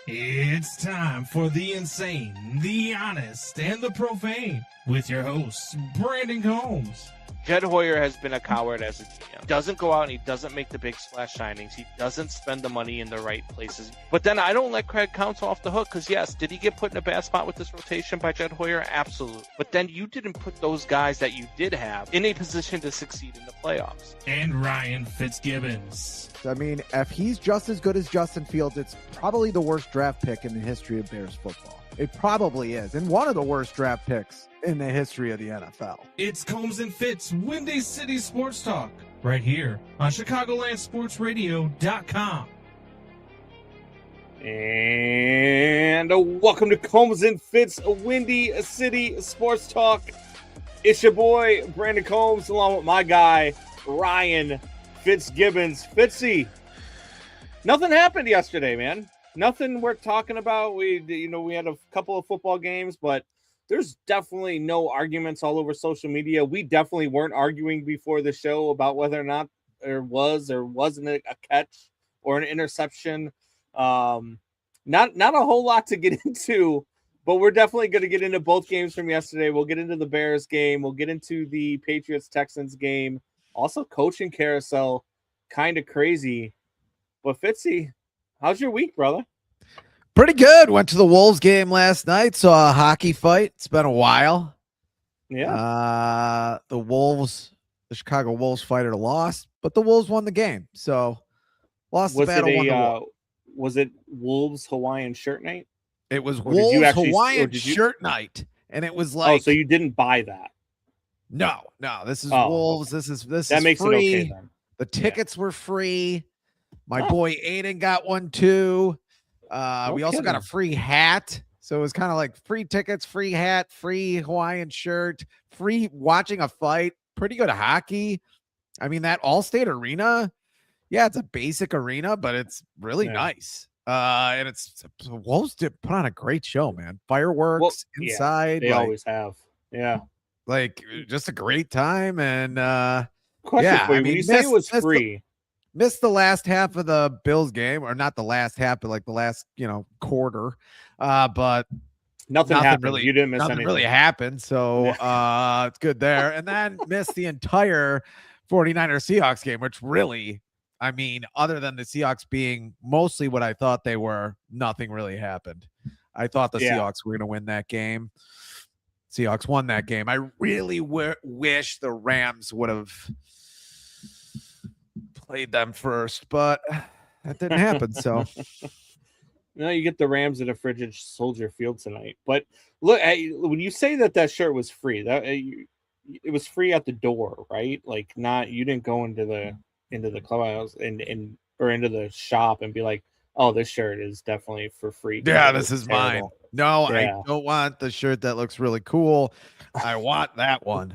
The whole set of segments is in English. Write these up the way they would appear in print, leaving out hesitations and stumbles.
It's time for the insane, the honest, and the profane with your host, Brandon Combs. Jed Hoyer has been a coward as a GM. He doesn't go out and he doesn't make the big splash signings. He doesn't spend the money in the right places. But then I don't let Craig Counsell off the hook because, yes, did he get put in a bad spot with this rotation by Jed Hoyer? Absolutely. But then you didn't put those guys that you did have in a position to succeed in the playoffs. And Ryan Fitzgibbons. I mean, if he's just as good as Justin Fields, it's probably the worst draft pick in the history of Bears football. It probably is. And one of the worst draft picks in the history of the NFL. It's Combs and Fitz, Windy City Sports Talk, right here on ChicagolandSportsRadio.com. And welcome to Combs and Fitz, Windy City Sports Talk. It's your boy, Brandon Combs, along with my guy, Ryan Fitzgibbons. Fitzy, nothing happened yesterday, man. Nothing worth talking about. We had a couple of football games, but there's definitely no arguments all over social media. We definitely weren't arguing before the show about whether or not there was or wasn't a catch or an interception. Not a whole lot to get into, but we're definitely going to get into both games from yesterday. We'll get into the Bears game. We'll get into the Patriots-Texans game. Also, coaching carousel, kind of crazy. But Fitzy, how's your week, brother? Pretty good. Went to the Wolves game last night. Saw a hockey fight. It's been a while. Yeah. The Chicago Wolves fighter lost, but the Wolves won the game. So lost the battle. Was it Wolves Hawaiian shirt night? It was Wolves Hawaiian shirt night, and it was like. Oh, so you didn't buy that? No. This is Wolves. Okay. This that is makes free. It okay then. The tickets were free. My boy Aiden got one too. We also got a free hat. So it was kind of like free tickets, free hat, free Hawaiian shirt, free watching a fight. Pretty good hockey. I mean, that Allstate Arena, yeah, it's a basic arena, but it's really nice. And it's Wolves did put on a great show, man. Fireworks inside. They always have. Yeah. Like just a great time. And question for you. When you say it was free. Missed the last half of the Bills game, or not the last half, but like the last, quarter. But nothing happened. Really, you didn't miss nothing anything. really happened. So it's good there. And then missed the entire 49er Seahawks game, which really, I mean, other than the Seahawks being mostly what I thought they were, nothing really happened. I thought the Seahawks were going to win that game. Seahawks won that game. I really wish the Rams would have played them first, but that didn't happen. So no, you get the Rams at a frigid Soldier Field tonight. But look, when you say that shirt was free, that it was free at the door, right? Like, not, you didn't go into the clubhouse and or into the shop and be like, oh, this shirt is definitely for free. Yeah, this is mine. No, I don't want the shirt that looks really cool. I want that one.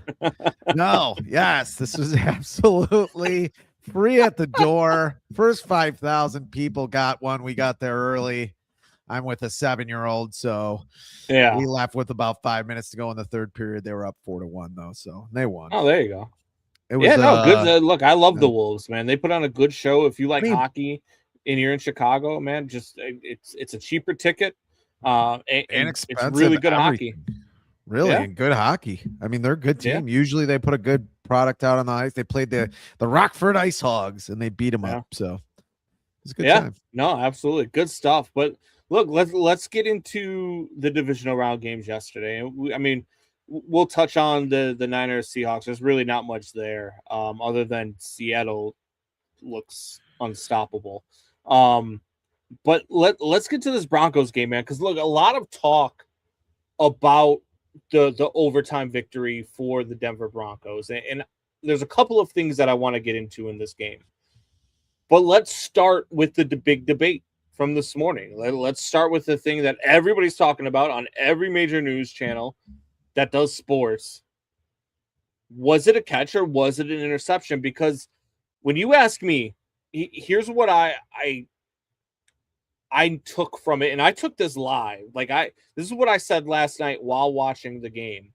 No, yes, this was absolutely free at the door. First 5,000 people got one. We got there early. I'm with a 7-year-old, so we left with about 5 minutes to go in the third period. They were up 4-1 though, so they won. Oh, there you go. It was, good. Look, I love the Wolves, man. They put on a good show. If you like hockey and you're in Chicago, man, just it's a cheaper ticket. And expensive. It's really good hockey. Really, and good hockey. I mean, they're a good team. Usually they put a good product out on the ice. They played the Rockford Ice Hogs, and they beat them up. So it's a good time. No, absolutely. Good stuff. But look, let's get into the divisional round games yesterday. I mean, we'll touch on the Niners Seahawks. There's really not much there other than Seattle looks unstoppable. But let's get to this Broncos game, man, because look, a lot of talk about the overtime victory for the Denver Broncos, and there's a couple of things that I want to get into in this game. But let's start with the big debate from this morning. Let's start with the thing that everybody's talking about on every major news channel that does sports. Was it a catch or was it an interception? Because when you ask me, here's what I took from it, and I took this live. This is what I said last night while watching the game.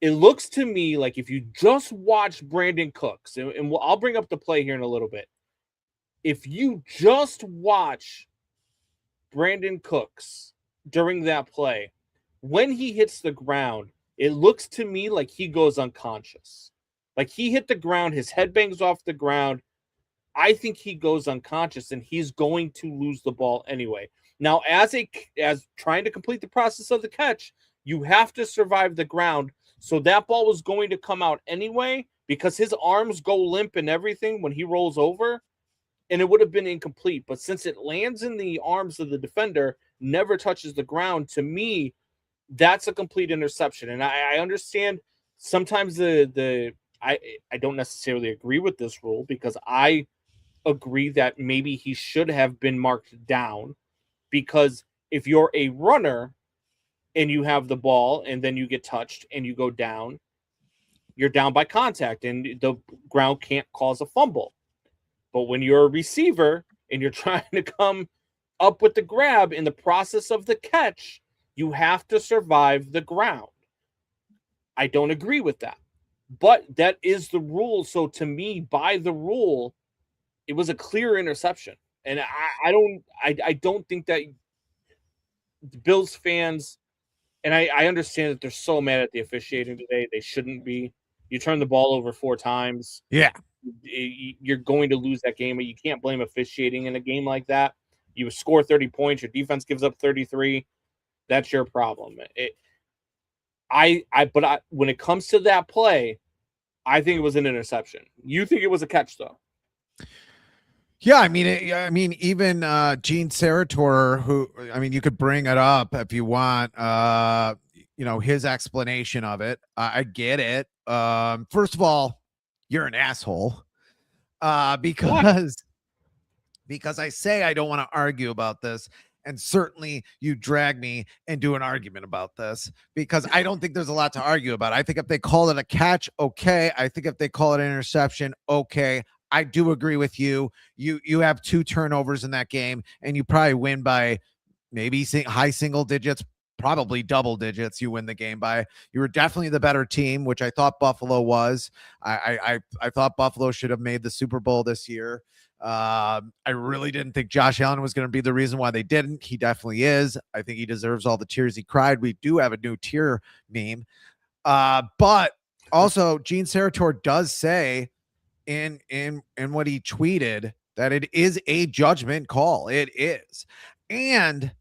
It looks to me like if you just watch Brandon Cooks, and I'll bring up the play here in a little bit. If you just watch Brandon Cooks during that play, when he hits the ground, it looks to me like he goes unconscious. Like he hit the ground, his head bangs off the ground. I think he goes unconscious and he's going to lose the ball anyway. Now, as trying to complete the process of the catch, you have to survive the ground. So that ball was going to come out anyway because his arms go limp and everything when he rolls over, and it would have been incomplete. But since it lands in the arms of the defender, never touches the ground, to me, that's a complete interception. And I understand sometimes I don't necessarily agree with this rule because I agree that maybe he should have been marked down, because if you're a runner and you have the ball and then you get touched and you go down, you're down by contact and the ground can't cause a fumble. But when you're a receiver and you're trying to come up with the grab in the process of the catch, you have to survive the ground. I don't agree with that, but that is the rule. So to me, by the rule, it was a clear interception. And I don't think that Bills fans, and I understand that they're so mad at the officiating today. They shouldn't be. You turn the ball over 4 times. Yeah. You're going to lose that game, but you can't blame officiating in a game like that. You score 30 points, your defense gives up 33. That's your problem. But when it comes to that play, I think it was an interception. You think it was a catch, though? Yeah, I mean, even Gene Sarator, who, I mean, you could bring it up if you want. His explanation of it. I get it. First of all, you're an asshole. Because I say I don't want to argue about this. And certainly you drag me into an argument about this because I don't think there's a lot to argue about. I think if they call it a catch, okay. I think if they call it an interception, okay. I do agree with you. You have 2 turnovers in that game, and you probably win by maybe high single digits, probably double digits. You win the game by. You were definitely the better team, which I thought Buffalo was. I thought Buffalo should have made the Super Bowl this year. I really didn't think Josh Allen was going to be the reason why they didn't. He definitely is. I think he deserves all the tears he cried. We do have a new tear meme. But also Gene Sarator does say in what he tweeted that it is a judgment call. It is. And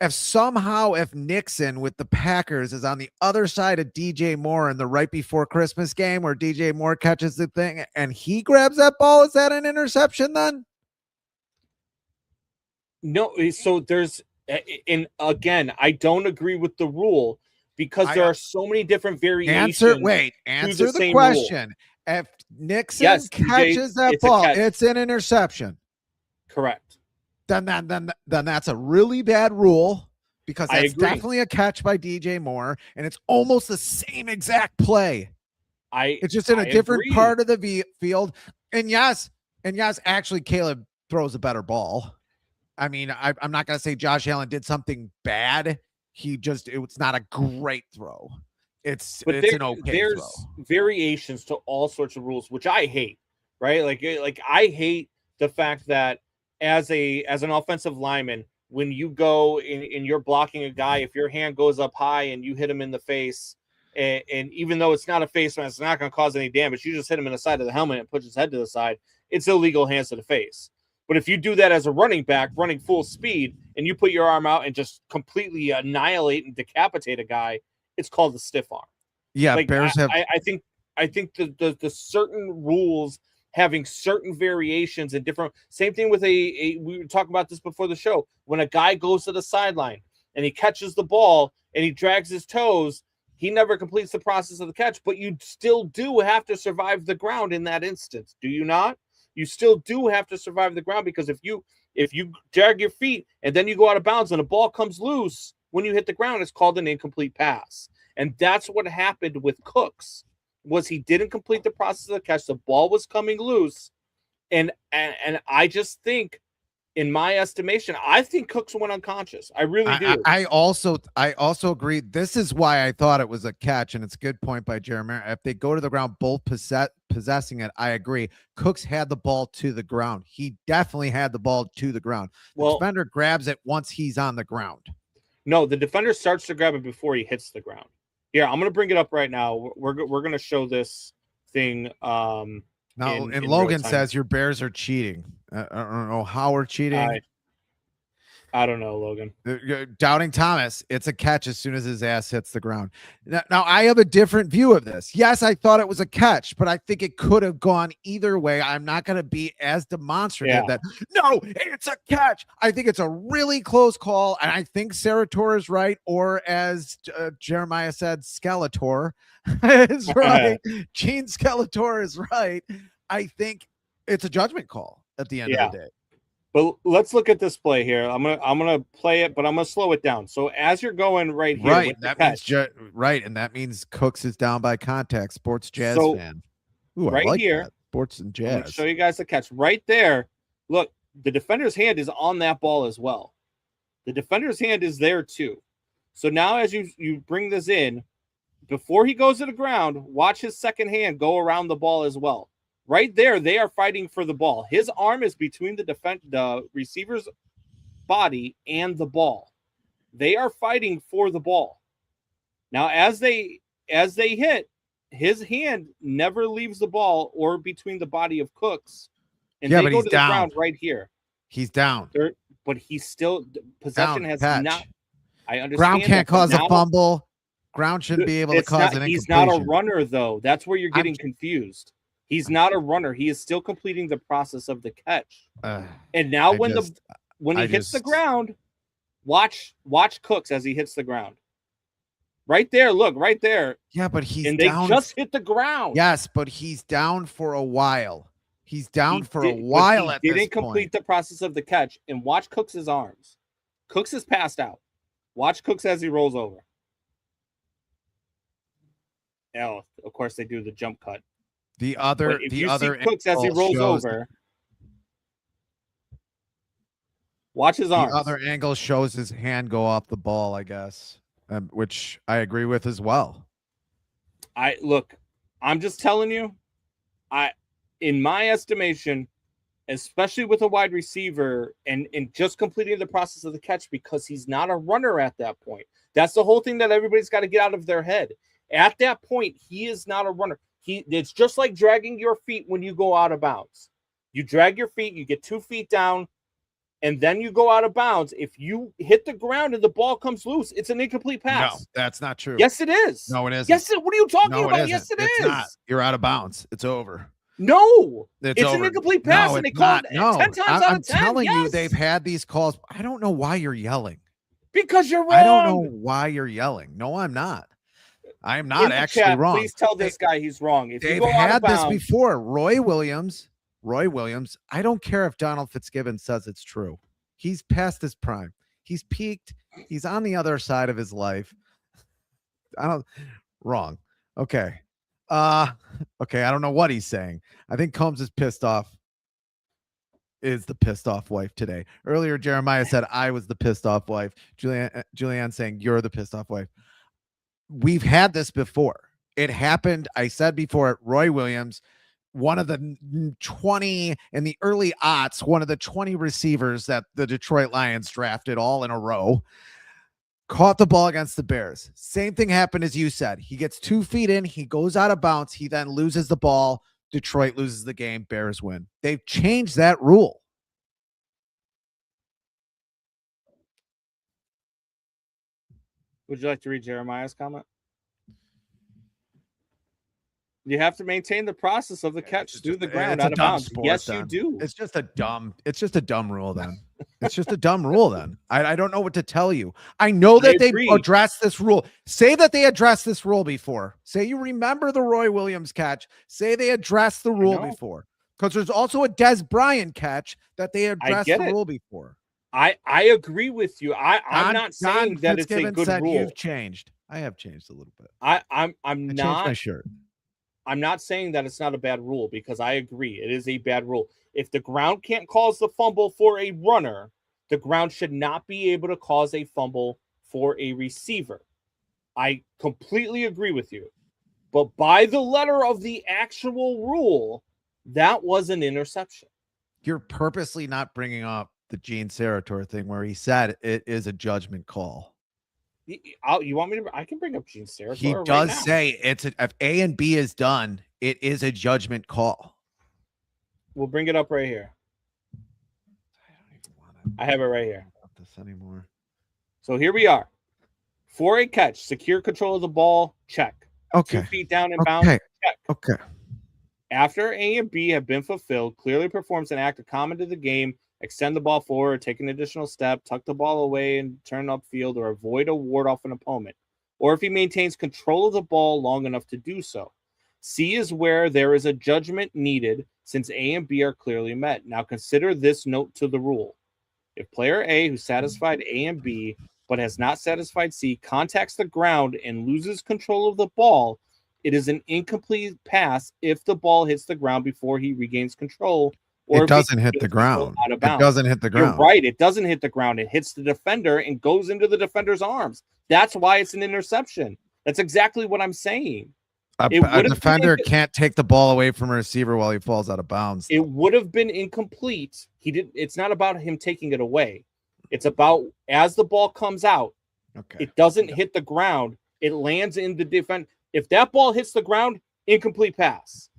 if Nixon with the Packers is on the other side of DJ Moore in the right before Christmas game where DJ Moore catches the thing and he grabs that ball, is that an interception then? No. So and again, I don't agree with the rule because there are so many different variations. Answer the question. Rule. If Nixon catches that ball, it's an interception. Correct. Then that's a really bad rule because that's definitely a catch by DJ Moore, and it's almost the same exact play. It's just in a different part of the field. And yes, actually Caleb throws a better ball. I mean, I'm not going to say Josh Allen did something bad. It's not a great throw. It's an okay there's throw. Variations to all sorts of rules, which I hate, right? Like I hate the fact that as an offensive lineman, when you go and you're blocking a guy, if your hand goes up high and you hit him in the face, and even though it's not a face mask, it's not going to cause any damage, you just hit him in the side of the helmet and push his head to the side, it's illegal hands to the face. But if you do that as a running back, running full speed, and you put your arm out and just completely annihilate and decapitate a guy, it's called the stiff arm. Yeah, Bears have. I think the certain rules having certain variations and different. Same thing with we were talking about this before the show. When a guy goes to the sideline and he catches the ball and he drags his toes, he never completes the process of the catch. But you still do have to survive the ground in that instance, do you not? You still do have to survive the ground because if you drag your feet and then you go out of bounds and the ball comes loose when you hit the ground, it's called an incomplete pass. And that's what happened with Cooks, was he didn't complete the process of the catch. The ball was coming loose. And I just think in my estimation, I think Cooks went unconscious. I really do. I also agree. This is why I thought it was a catch, and it's a good point by Jeremiah. If they go to the ground, both possessing it, I agree. Cooks had the ball to the ground. He definitely had the ball to the ground. The defender grabs it once he's on the ground. No, the defender starts to grab it before he hits the ground. Here, I'm going to bring it up right now. We're going to show this thing. And Logan says your Bears are cheating. I don't know how we're cheating. I don't know, Logan. Doubting Thomas, it's a catch as soon as his ass hits the ground. Now, I have a different view of this. Yes, I thought it was a catch, but I think it could have gone either way. I'm not going to be as demonstrative that, no, it's a catch. I think it's a really close call, and I think Sarator is right, or as Jeremiah said, Skeletor is right. Gene Skeletor is right. I think it's a judgment call at the end of the day. But let's look at this play here. I'm gonna play it, but I'm gonna slow it down. So as you're going right here, and that means Cooks is down by contact. Sports Jazz fan. Ooh, right like here, that. Sports and Jazz. I'm gonna show you guys the catch right there. Look, the defender's hand is on that ball as well. The defender's hand is there too. So now, as you bring this in, before he goes to the ground, watch his second hand go around the ball as well. Right there, they are fighting for the ball. His arm is between the receiver's body and the ball. They are fighting for the ball. Now, as they hit, his hand never leaves the ball or between the body of Cooks, and they go to the ground right here. He's down, but he's still possession down, has catch. Not. I understand. Ground can't cause a fumble. Ground shouldn't be able to cause an incompletion. He's not a runner, though. That's where you're getting confused. He's not a runner. He is still completing the process of the catch. And now when he hits the ground, watch Cooks as he hits the ground. Right there, look, right there. Yeah, but he's and down. They just hit the ground. Yes, but he's down for a while. He's down for a while at this point. He didn't complete the process of the catch. And watch Cooks' arms. Cooks is passed out. Watch Cooks as he rolls over. Oh, of course they do the jump cut. The other Cooks as he rolls over. Watch his arms. The other angle shows his hand go off the ball, I guess, which I agree with as well. I'm just telling you, in my estimation, especially with a wide receiver and just completing the process of the catch, because he's not a runner at that point. That's the whole thing that everybody's got to get out of their head. At that point, he is not a runner. It's just like dragging your feet when you go out of bounds. You drag your feet, you get 2 feet down, and then you go out of bounds. If you hit the ground and the ball comes loose, it's an incomplete pass. No, that's not true. Yes, it is. No, it isn't. Yes, what are you talking about? Yes, it is. Not. You're out of bounds. It's over. No, it's an incomplete pass, and they called it 10 times out of 10. I'm telling you, they've had these calls. I don't know why you're yelling. Because you're wrong. I don't know why you're yelling. No, I'm not. I am not actually wrong. Please tell this guy he's wrong. If they've had this before. Roy Williams. I don't care if Donald Fitzgibbon says it's true. He's past his prime. He's peaked. He's on the other side of his life. Wrong. Okay. Okay. I don't know what he's saying. I think Combs is pissed off. Is the pissed off wife today. Earlier, Jeremiah said I was the pissed off wife. Julianne saying you're the pissed off wife. We've had this before. It happened. I said before, Roy Williams, one of the 20 in the early aughts, one of the 20 receivers that the Detroit Lions drafted all in a row, caught the ball against the Bears. Same thing happened as you said. He gets 2 feet in. He goes out of bounds. He then loses the ball. Detroit loses the game. Bears win. They've changed that rule. Would you like to read Jeremiah's comment? You have to maintain the process of the catch through the ground out of bounds. Yes, you do. It's just a dumb rule then. It's just a dumb rule then. I don't know what to tell you. I know that they addressed this rule. Say that they addressed this rule before. Say you remember the Roy Williams catch. Say they addressed the rule before. Because there's also a Des Bryant catch that they addressed the rule before. I agree with you. I'm not saying that it's a good rule. You've changed. I have changed a little bit. I'm not. Changed my shirt. I'm not saying that it's not a bad rule, because I agree it is a bad rule. If the ground can't cause the fumble for a runner, the ground should not be able to cause a fumble for a receiver. I completely agree with you. But by the letter of the actual rule, that was an interception. You're purposely not bringing up the Gene Sarator thing where he said it is a judgment call. You want me to? I can bring up Gene Sarator. He does say if A and B is done, it is a judgment call. We'll bring it up right here. I have it right here. Not this anymore. So here we are. For a catch, secure control of the ball, check. Okay. 2 feet down and bounds, check. Okay. After A and B have been fulfilled, clearly performs an act of common to the game, extend the ball forward, take an additional step, tuck the ball away and turn upfield, or avoid a ward off an opponent, or if he maintains control of the ball long enough to do so. C is where there is a judgment needed since A and B are clearly met. Now consider this note to the rule. If player A, who satisfied A and B but has not satisfied C, contacts the ground and loses control of the ball, it is an incomplete pass if the ball hits the ground before he regains control. Or it doesn't hit the ground. It doesn't hit the ground. You're right. It doesn't hit the ground. It hits the defender and goes into the defender's arms. That's why it's an interception. That's exactly what I'm saying. A defender can't take the ball away from a receiver while he falls out of bounds. It would have been incomplete. It's not about him taking it away. It's about as the ball comes out, it doesn't hit the ground. It lands in the defense. If that ball hits the ground, incomplete pass.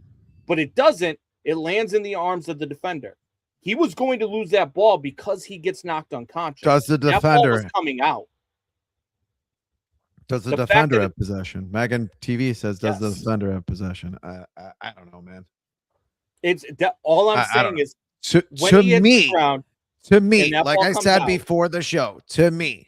But it doesn't. It lands in the arms of the defender. He was going to lose that ball because he gets knocked unconscious. Does the defender that ball was coming out? Does the defender have possession? Megan TV says, does the defender have possession? I don't know, man. It's that all I'm saying is to me, like I said before the show, to me,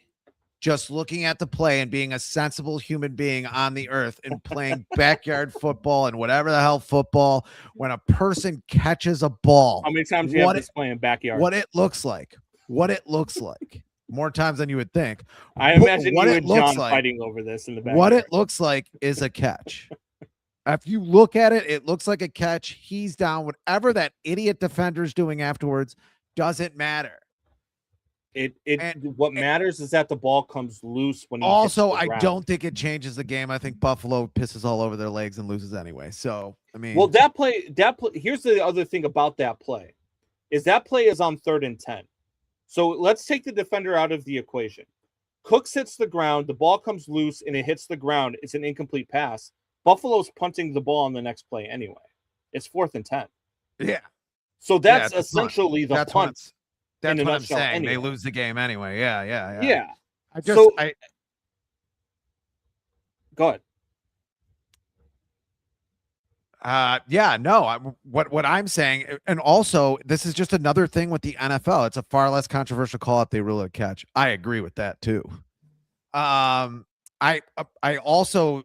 just looking at the play and being a sensible human being on the earth and playing backyard football and whatever the hell football, when a person catches a ball, how many times do you have this playing backyard? What it looks like, more times than you would think. I imagine you and John fighting over this in the backyard. What it looks like is a catch. If you look at it, it looks like a catch. He's down. Whatever that idiot defender's doing afterwards doesn't matter. What matters is that the ball comes loose when he also I don't think it changes the game. I think Buffalo pisses all over their legs and loses anyway. So I mean, well, that play here's the other thing about that play is on 3rd and 10. So let's take the defender out of the equation. Cooks hits the ground, the ball comes loose and it hits the ground. It's an incomplete pass. Buffalo's punting the ball on the next play anyway. It's 4th and 10. Yeah. So that's essentially the punt. That's what I'm saying. Anyway. They lose the game anyway. Yeah. Go ahead. What I'm saying, and also this is just another thing with the NFL. It's a far less controversial call if they rule a catch. I agree with that too. I also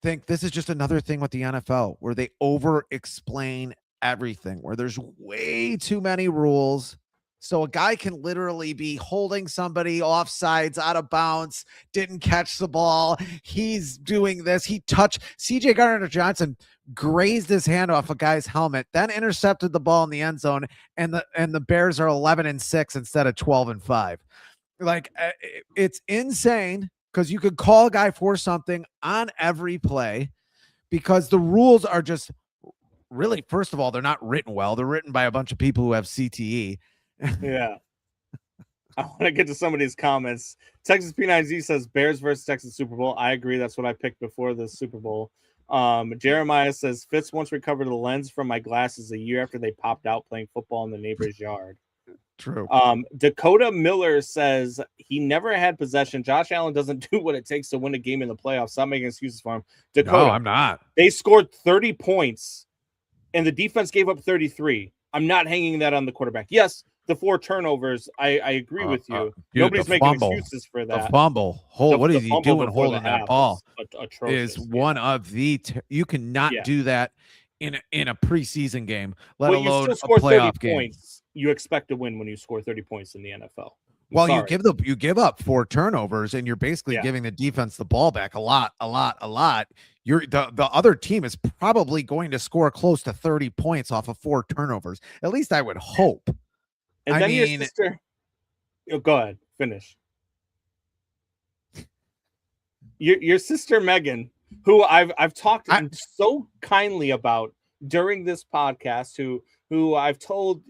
think this is just another thing with the NFL where they over explain everything, where there's way too many rules. So a guy can literally be holding somebody offsides, out of bounds, didn't catch the ball. He's doing this. He touched CJ Gardner-Johnson, grazed his hand off a guy's helmet, then intercepted the ball in the end zone. And the Bears are 11-6 instead of 12-5. Like it's insane because you could call a guy for something on every play because the rules are just really, first of all, they're not written well. They're written by a bunch of people who have CTE. Yeah. I want to get to some of these comments. Texas P9Z says Bears versus Texas Super Bowl. I agree. That's what I picked before the Super Bowl. Jeremiah says Fitz once recovered the lens from my glasses a year after they popped out playing football in the neighbor's yard. True. Dakota Miller says he never had possession. Josh Allen doesn't do what it takes to win a game in the playoffs. Stop making excuses for him. Dakota, no, I'm not. They scored 30 points and the defense gave up 33. I'm not hanging that on the quarterback. Yes, the 4 turnovers. I agree with you. Nobody's making excuses for that. The fumble. What is he doing holding that ball? Atrocious. Is one of the you cannot do that in a preseason game, let alone a playoff game. Points, you expect to win when you score 30 points in the NFL. Well, you give up 4 turnovers and you're basically giving the defense the ball back a lot. the other team is probably going to score close to 30 points off of 4 turnovers. At least I would hope. And then your sister. Oh, go ahead, finish. Your sister Megan, who I've talked so kindly about during this podcast, who I've told,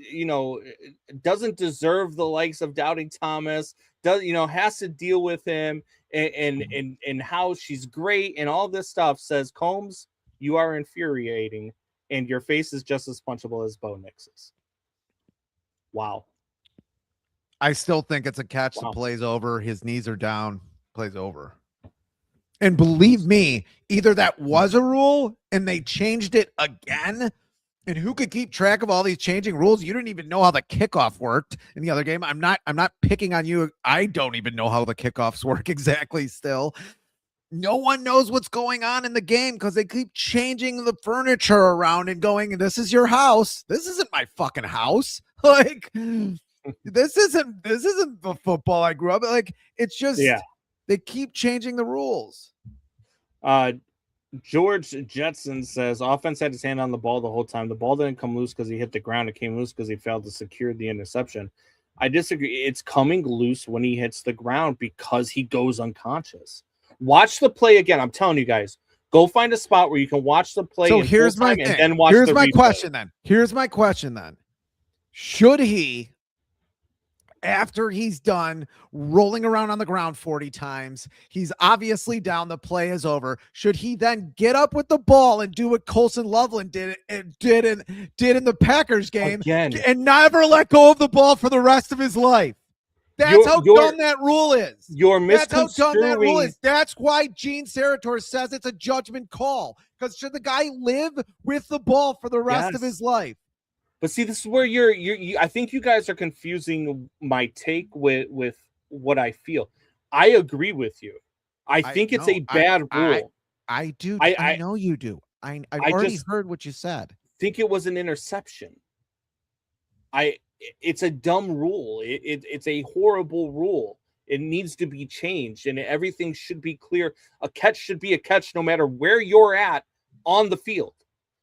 doesn't deserve the likes of Doubting Thomas, has to deal with him and how she's great and all this stuff, says, Combs, you are infuriating and your face is just as punchable as Bo Nix's. Wow. I still think it's a catch. Wow. The play's over. His knees are down. Play's over. And believe me, either that was a rule and they changed it again. And who could keep track of all these changing rules? You didn't even know how the kickoff worked in the other game. I'm not picking on you. I don't even know how the kickoffs work exactly still. No one knows what's going on in the game because they keep changing the furniture around and going, this is your house. This isn't my fucking house. Like, this isn't the football I grew up. Like, it's just, they keep changing the rules. George Jetson says offense had his hand on the ball the whole time. The ball didn't come loose because he hit the ground. It came loose because he failed to secure the interception. I disagree. It's coming loose when he hits the ground because he goes unconscious. Watch the play again. I'm telling you guys, go find a spot where you can watch the play. So here's my thing. And then watch here's my question then. Here's my question then. Should he, after he's done rolling around on the ground 40 times, he's obviously down, the play is over. Should he then get up with the ball and do what Colson Loveland did in the Packers game again, and never let go of the ball for the rest of his life? That's how dumb that rule is. That's how dumb that rule is. That's why Gene Sarator says it's a judgment call. Because should the guy live with the ball for the rest of his life? But see, this is where you I think you guys are confusing my take with what I feel. I agree with you. I think it's a bad rule. I do. I know you do. I already heard what you said. Think it was an interception. It's a dumb rule. It's a horrible rule. It needs to be changed, and everything should be clear. A catch should be a catch no matter where you're at on the field.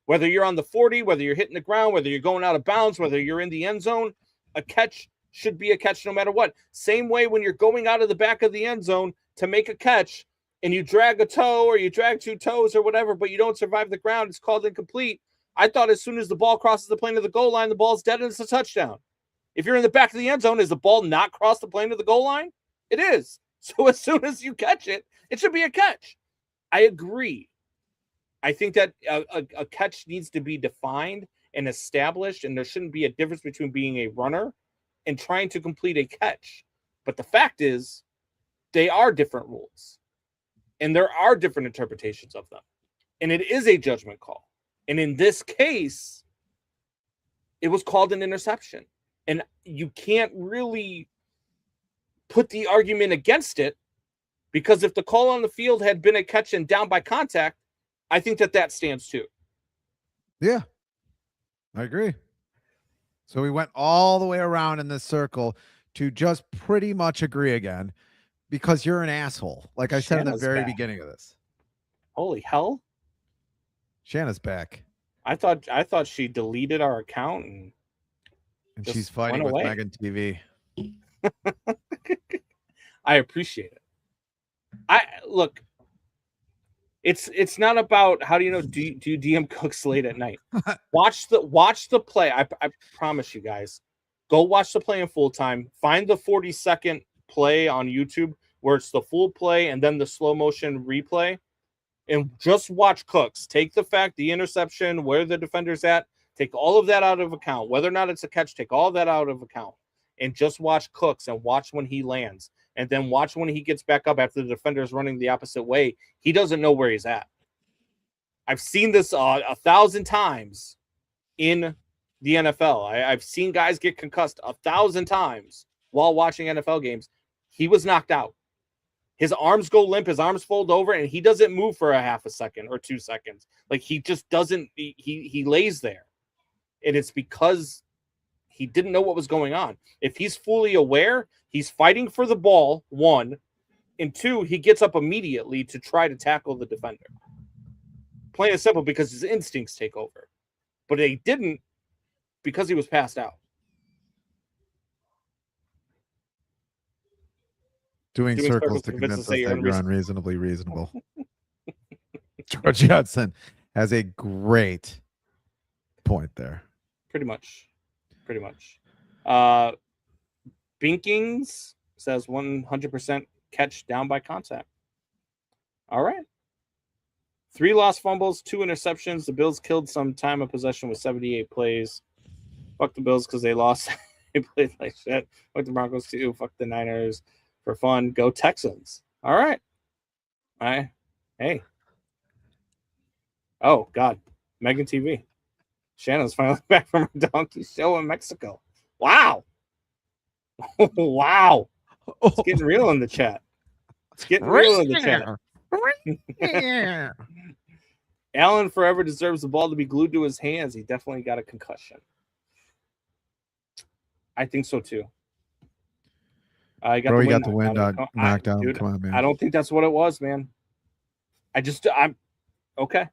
Whether you're on the 40, whether you're hitting the ground, whether you're going out of bounds, whether you're in the end zone, a catch should be a catch no matter what. Same way when you're going out of the back of the end zone to make a catch and you drag a toe or you drag 2 toes or whatever, but you don't survive the ground, it's called incomplete. I thought as soon as the ball crosses the plane of the goal line, the ball's dead and it's a touchdown. If you're in the back of the end zone, is the ball not crossed the plane of the goal line? It is. So as soon as you catch it, it should be a catch. I agree. I think that a catch needs to be defined and established, and there shouldn't be a difference between being a runner and trying to complete a catch. But the fact is, they are different rules, and there are different interpretations of them, and it is a judgment call. And in this case, it was called an interception, and you can't really put the argument against it, because if the call on the field had been a catch and down by contact, I think that stands too. Yeah, I agree. So we went all the way around in this circle to just pretty much agree again, because you're an asshole. Like I said in the very beginning of this. Holy hell. Shanna's back. I thought she deleted our account and she's fighting with Megan TV. I appreciate it. Look. It's not about how do you know do you DM cooks late at night. Watch the play. I promise you guys. Go watch the play in full time. Find the 40-second play on YouTube where it's the full play and then the slow motion replay, and just watch Cooks. Take the fact, the interception, where the defender's at, take all of that out of account. Whether or not it's a catch, take all that out of account, and just watch Cooks and watch when he lands. And then watch when he gets back up after the defender is running the opposite way. He doesn't know where he's at. I've seen this 1,000 times in the NFL. I've seen guys get concussed 1,000 times while watching NFL games. He was knocked out. His arms go limp. His arms fold over, and he doesn't move for a half a second or 2 seconds. Like, he just doesn't. He lays there. And it's because he didn't know what was going on. If he's fully aware, he's fighting for the ball, 1, and 2, he gets up immediately to try to tackle the defender. Plain and simple, because his instincts take over. But they didn't because he was passed out. Doing circles to convince us that you're unreasonably reasonable. George Hudson has a great point there. Pretty much. Binkings says 100% catch down by contact. All right. 3 lost fumbles, 2 interceptions. The Bills killed some time of possession with 78 plays. Fuck the Bills because they lost. They played like shit. Fuck the Broncos too. Fuck the Niners for fun. Go Texans. All right. Hey. Oh, God. Megan TV. Shannon's finally back from her donkey show in Mexico. Wow. Wow. It's getting real in the chat. Allen forever deserves the ball to be glued to his hands. He definitely got a concussion. I think so too. He got the wind knocked down. Dude, come on, man. I don't think that's what it was, man. I'm okay.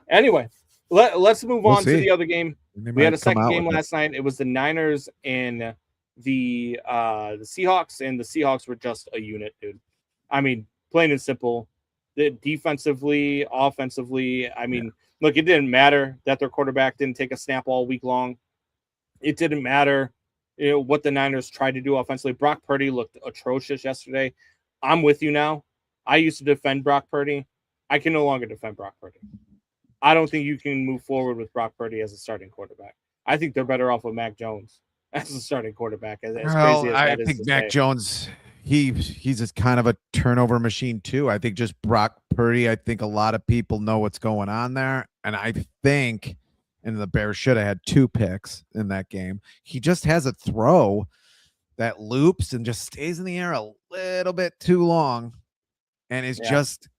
Anyway, let's move on to the other game. We had a second game last night. It was the Niners and the Seahawks, and the Seahawks were just a unit, dude. I mean, plain and simple. Defensively, offensively, I mean, look, it didn't matter that their quarterback didn't take a snap all week long. It didn't matter, what the Niners tried to do offensively. Brock Purdy looked atrocious yesterday. I'm with you now. I used to defend Brock Purdy. I can no longer defend Brock Purdy. I don't think you can move forward with Brock Purdy as a starting quarterback. I think they're better off with Mac Jones as a starting quarterback. I think Mac Jones, he's just kind of a turnover machine too. I think just Brock Purdy, I think a lot of people know what's going on there. And I think, and the Bears should have had 2 picks in that game. He just has a throw that loops and just stays in the air a little bit too long. And it's just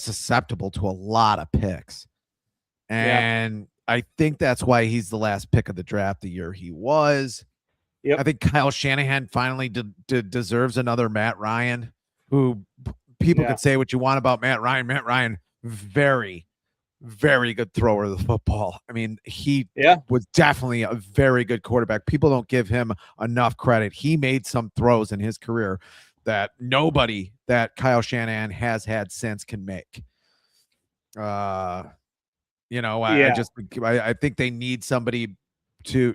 susceptible to a lot of picks. And I think that's why he's the last pick of the draft the year he was. Yep. I think Kyle Shanahan finally deserves another Matt Ryan, who people could say what you want about Matt Ryan. Matt Ryan, very, very good thrower of the football. I mean, he was definitely a very good quarterback. People don't give him enough credit. He made some throws in his career that nobody that Kyle Shanahan has had since can make. I think they need somebody to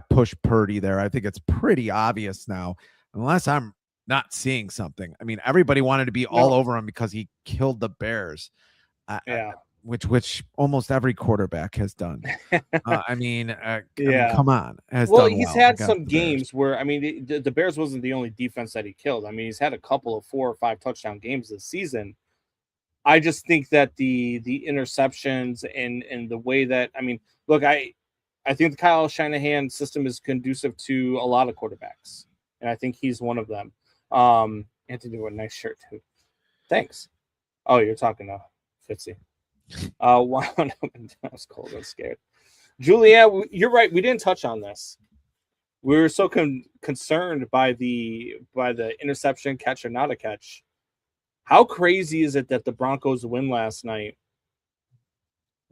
push Purdy there. I think it's pretty obvious now, unless I'm not seeing something. I mean, everybody wanted to be all over him because he killed the Bears. Which almost every quarterback has done. I mean, come on. He's had some games where, I mean, the Bears wasn't the only defense that he killed. I mean, he's had a couple of 4 or 5 touchdown games this season. I just think that the interceptions and the way that, I mean, look, I think the Kyle Shanahan system is conducive to a lot of quarterbacks, and I think he's one of them. Anthony, what a nice shirt, too. Thanks. Oh, you're talking to Fitzy. I was cold. I was scared. Juliet, you're right. We didn't touch on this. We were so concerned by the interception, catch or not a catch. How crazy is it that the Broncos win last night?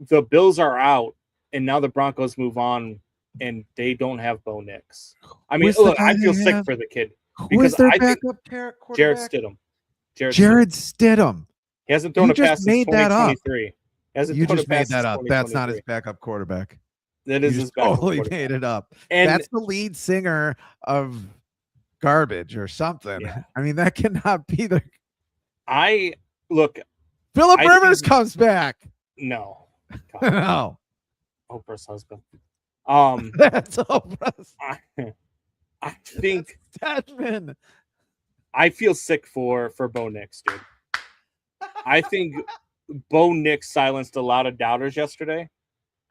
The Bills are out, and now the Broncos move on, and they don't have Bo Nix. I mean, look, I feel sick for the kid because I think Jared Stidham. Jared Stidham. He hasn't thrown a pass since 2023. You just made that up. That's not his backup quarterback. That is his backup totally made it up. And that's the lead singer of Garbage or something. Yeah. I mean, that cannot be the. Phillip Rivers comes back. No. No. Oprah's husband. That's Oprah's. I think Stedman. I feel sick for Bo Nix, dude. I think Bo Nix silenced a lot of doubters yesterday.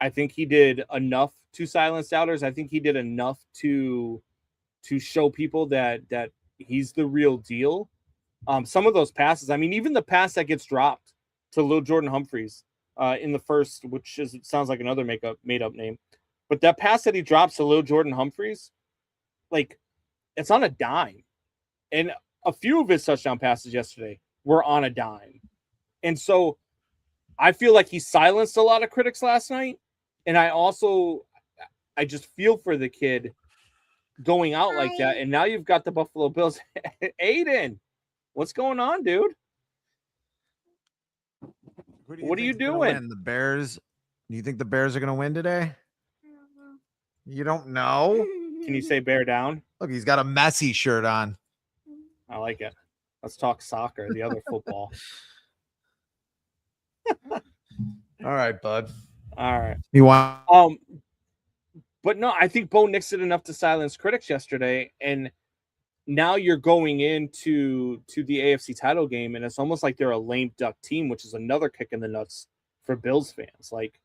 I think he did enough to silence doubters. I think he did enough to show people that he's the real deal. Some of those passes, I mean, even the pass that gets dropped to Lil Jordan Humphreys in the first, which sounds like another made up name, but that pass that he drops to Lil Jordan Humphreys, like, it's on a dime. And a few of his touchdown passes yesterday were on a dime. And so I feel like he silenced a lot of critics last night. And I just feel for the kid going out like that. And now you've got the Buffalo Bills. Aiden, what's going on, dude? What are you doing? The Bears. Do you think the Bears are going to win today? You don't know? Can you say bear down? Look, he's got a Messi shirt on. I like it. Let's talk soccer, the other football. All right, bud. All right. You want? But no, I think Bo Nix did enough to silence critics yesterday, and now you're going into the AFC title game, and it's almost like they're a lame duck team, which is another kick in the nuts for Bills fans. Like,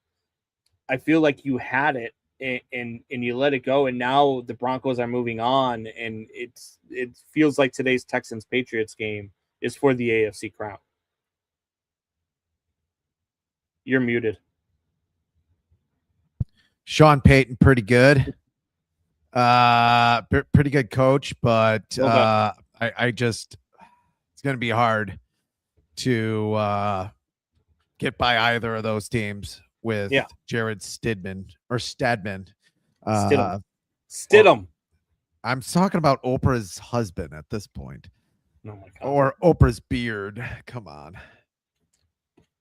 I feel like you had it and you let it go, and now the Broncos are moving on, and it feels like today's Texans-Patriots game is for the AFC crown. You're muted. Sean Payton, pretty good. Pretty good coach, but I just it's going to be hard to get by either of those teams with Jared Stidham. Stidham. I'm talking about Oprah's husband at this point. Oh my God. Or Oprah's beard. Come on.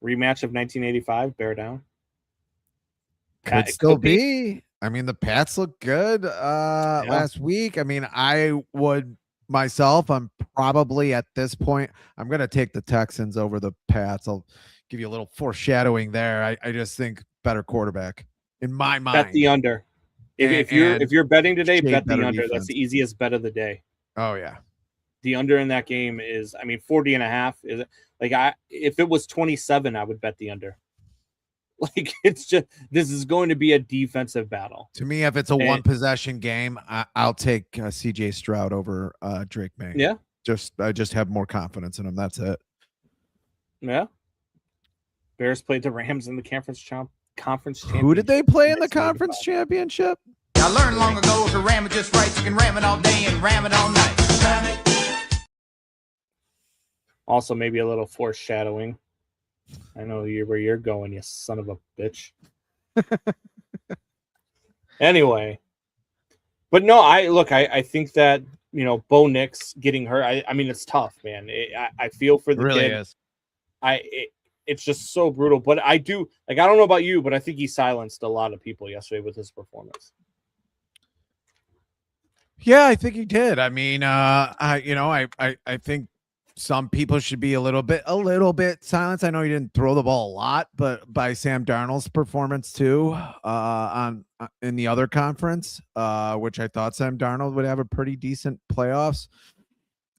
Rematch of 1985, bear down. Could still be. I mean, the Pats look good last week. I mean, I would myself, I'm probably at this point, I'm going to take the Texans over the Pats. I'll give you a little foreshadowing there. I just think better quarterback in my mind. Bet the under. If you're betting today, bet the under. Defense. That's the easiest bet of the day. Oh yeah. The under in that game is, 40.5 is like, if it was 27, I would bet the under. Like, it's just, this is going to be a defensive battle. To me, if it's a one possession game, I'll take CJ Stroud over Drake May. Yeah. I just have more confidence in him. That's it. Yeah. Bears played the Rams in the conference championship. Who did they play in the conference championship? I learned long ago to ram it just right. You can ram it all day and ram it all night. Ram it. Also, maybe a little foreshadowing. I know where you're going, you son of a bitch. Anyway, but no, I think that, Bo Nix getting hurt. I mean, it's tough, man. I feel for the really kid. Is. It's just so brutal. But I do, I don't know about you, but I think he silenced a lot of people yesterday with his performance. Yeah, I think he did. I mean, I think some people should be a little bit silenced. I know he didn't throw the ball a lot, but by Sam Darnold's performance too, in the other conference, which I thought Sam Darnold would have a pretty decent playoffs.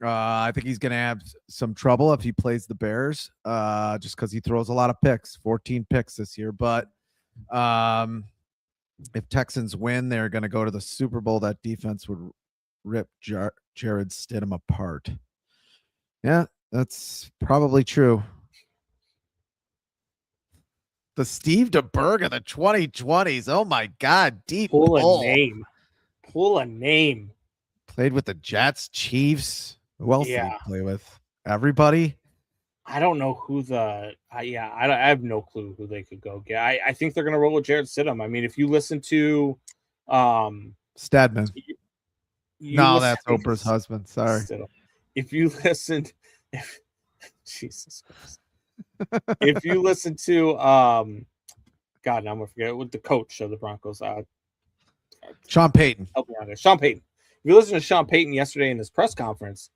I think he's going to have some trouble if he plays the Bears, just because he throws a lot of picks, 14 picks this year. But if Texans win, they're going to go to the Super Bowl. That defense would rip Jared Stidham apart. Yeah, that's probably true. The Steve DeBerg of the 2020s. Oh my God, deep Pull pull. a name. Played with the Jets, Chiefs. Who else did he play with? Everybody. I don't know who I have no clue who they could go get. I think they're gonna roll with Jared Stidham. I mean, if you listen to Stadman. That's Oprah's husband. Sorry. Stidham. If you listen, Jesus Christ. If you listen to God, now I'm gonna forget with the coach of the Broncos, Sean Payton. Help me out there. Sean Payton. If you listen to Sean Payton yesterday in his press conference,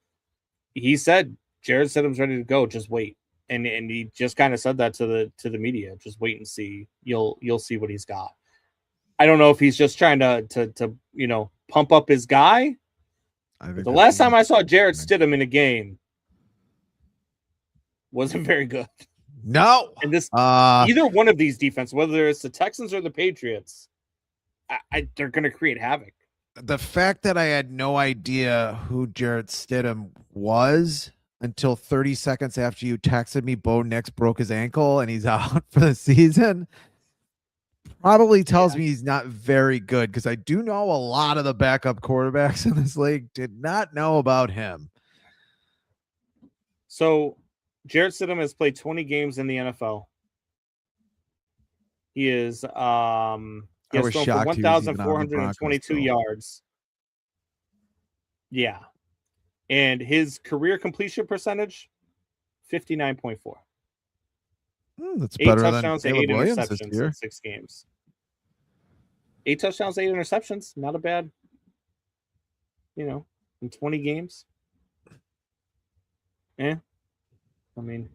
he said Jared Stidham's ready to go. Just wait, and he just kind of said that to the media. Just wait and see. You'll see what he's got. I don't know if he's just trying to pump up his guy. The last time I saw Jared Stidham in a game wasn't very good. No, and this either one of these defenses, whether it's the Texans or the Patriots, they're going to create havoc. The fact that I had no idea who Jared Stidham was until 30 seconds after you texted me, Bo Nix broke his ankle and he's out for the season, probably tells me he's not very good, because I do know a lot of the backup quarterbacks in this league. Did not know about him. So Jared Stidham has played 20 games in the NFL. He is. He has was thrown for shocked he was even on the 1,422 Broncos, yards. Yeah, and his career completion percentage, 59.4. That's 8 better than touchdowns and Caleb 8 Williams this interceptions year. in 6 games. 8 touchdowns, 8 interceptions. Not a bad, in 20 games. I mean,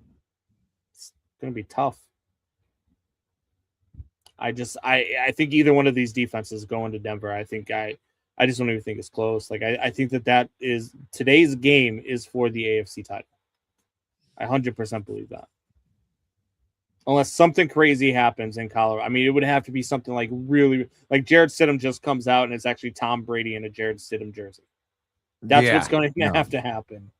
it's going to be tough. I think either one of these defenses going to Denver. I just don't even think it's close. Like, I think that is today's game is for the AFC title. I 100% believe that. Unless something crazy happens in Colorado. I mean, it would have to be something like really, like Jared Stidham just comes out and it's actually Tom Brady in a Jared Stidham jersey. That's what's going to have to happen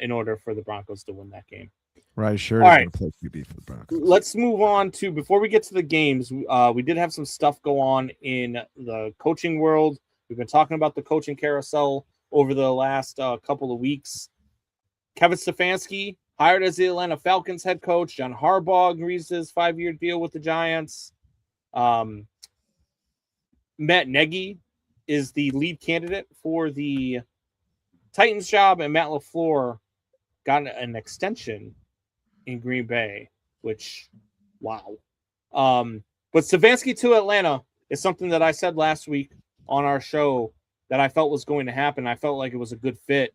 in order for the Broncos to win that game. Right, sure. All right. Play QB for the Broncos. Let's move on to, before we get to the games, we did have some stuff go on in the coaching world. We've been talking about the coaching carousel over the last couple of weeks. Kevin Stefanski hired as the Atlanta Falcons head coach. John Harbaugh agrees to his 5-year deal with the Giants. Matt Nagy is the lead candidate for the Titans job, and Matt LaFleur got an extension in Green Bay, which, wow. But Stefanski to Atlanta is something that I said last week on our show that I felt was going to happen. I felt like it was a good fit.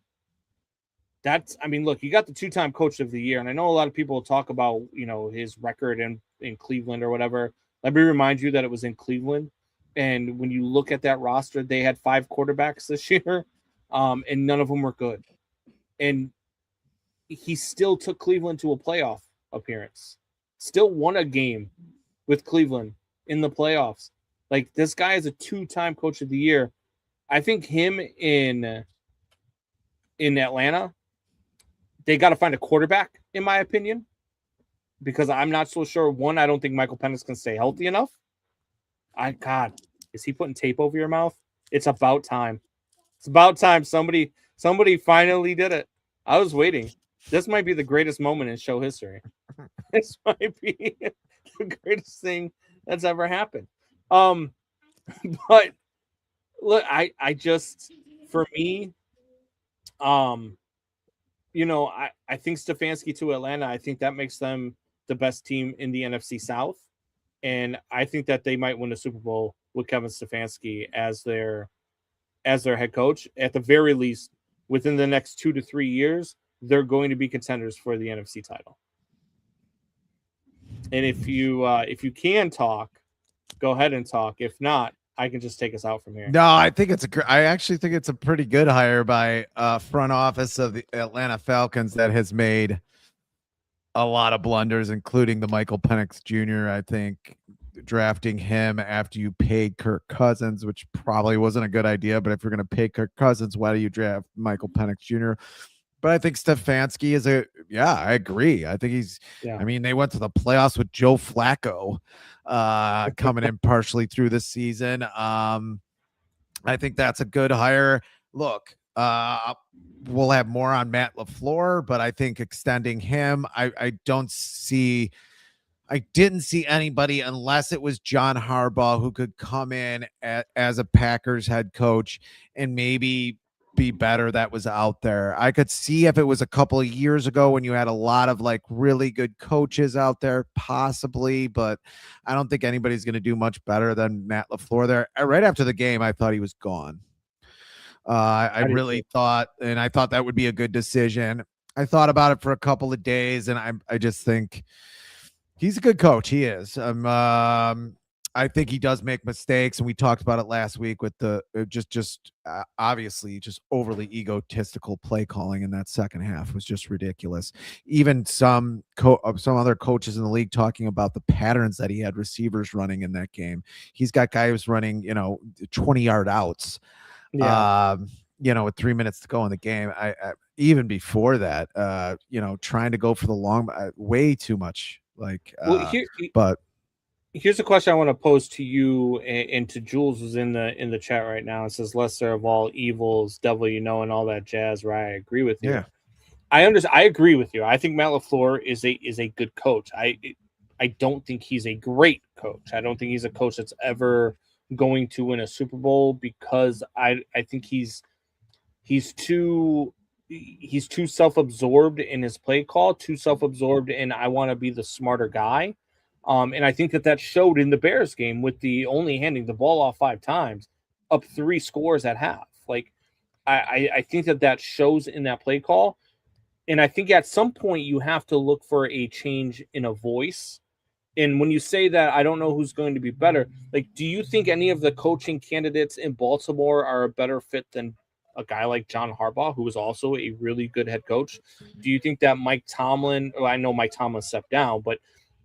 Look, you got the 2-time coach of the year, and I know a lot of people talk about, his record in Cleveland or whatever. Let me remind you that it was in Cleveland. And when you look at that roster, they had 5 quarterbacks this year, and none of them were good. And he still took Cleveland to a playoff appearance, still won a game with Cleveland in the playoffs. Like, this guy is a 2-time coach of the year. I think him in Atlanta, they got to find a quarterback, in my opinion, because I'm not so sure. One, I don't think Michael Penix can stay healthy enough. God, is he putting tape over your mouth? It's about time. It's about time somebody finally did it. I was waiting. This might be the greatest moment in show history. This might be the greatest thing that's ever happened. But look, I just, for me, I think Stefanski to Atlanta, I think that makes them the best team in the NFC South. And I think that they might win a Super Bowl with Kevin Stefanski as their head coach. At the very least, within the next 2 to 3 years, they're going to be contenders for the NFC title. And if you can talk, go ahead and talk. If not, I can just take us out from here. No, I actually think it's a pretty good hire by front office of the Atlanta Falcons that has made a lot of blunders, including the Michael Penix Jr. I think drafting him after you paid Kirk Cousins, which probably wasn't a good idea. But if you're going to pay Kirk Cousins, why do you draft Michael Penix Jr.? But I think Stefanski is I agree. I think I mean, they went to the playoffs with Joe Flacco coming in partially through this season. I think that's a good hire. Look, we'll have more on Matt LaFleur, but I think extending him, I didn't see anybody unless it was John Harbaugh who could come in as a Packers head coach and maybe be better that was out there. I could see if it was a couple of years ago when you had a lot of like really good coaches out there, possibly, but I don't think anybody's going to do much better than Matt LaFleur there. Right after the game, I thought he was gone. I really thought, and I thought that would be a good decision. I thought about it for a couple of days, and I just think he's a good coach. He is. I think he does make mistakes, and we talked about it last week with the obviously just overly egotistical play calling in that second half was just ridiculous. Even some other coaches in the league talking about the patterns that he had receivers running in that game. He's got guys running, 20-yard outs. Yeah. With 3 minutes to go in the game. I even before that, trying to go for the long, way too much. But here's a question I want to pose to you and to Jules, who's in the chat right now. It says, lesser of all evils, devil, and all that jazz. Right? I agree with you. Yeah. I agree with you. I think Matt LaFleur is a good coach. I I don't think he's a great coach. I don't think he's a coach that's ever going to win a Super Bowl because I think he's too self-absorbed in his play call, too self-absorbed in I want to be the smarter guy. And I think that showed in the Bears game with the only handing the ball off 5 times, up 3 scores at half. Like, I think that shows in that play call. And I think at some point you have to look for a change in a voice. And when you say that, I don't know who's going to be better. Like, do you think any of the coaching candidates in Baltimore are a better fit than a guy like John Harbaugh, who is also a really good head coach? Do you think that Mike Tomlin, I know Mike Tomlin stepped down, but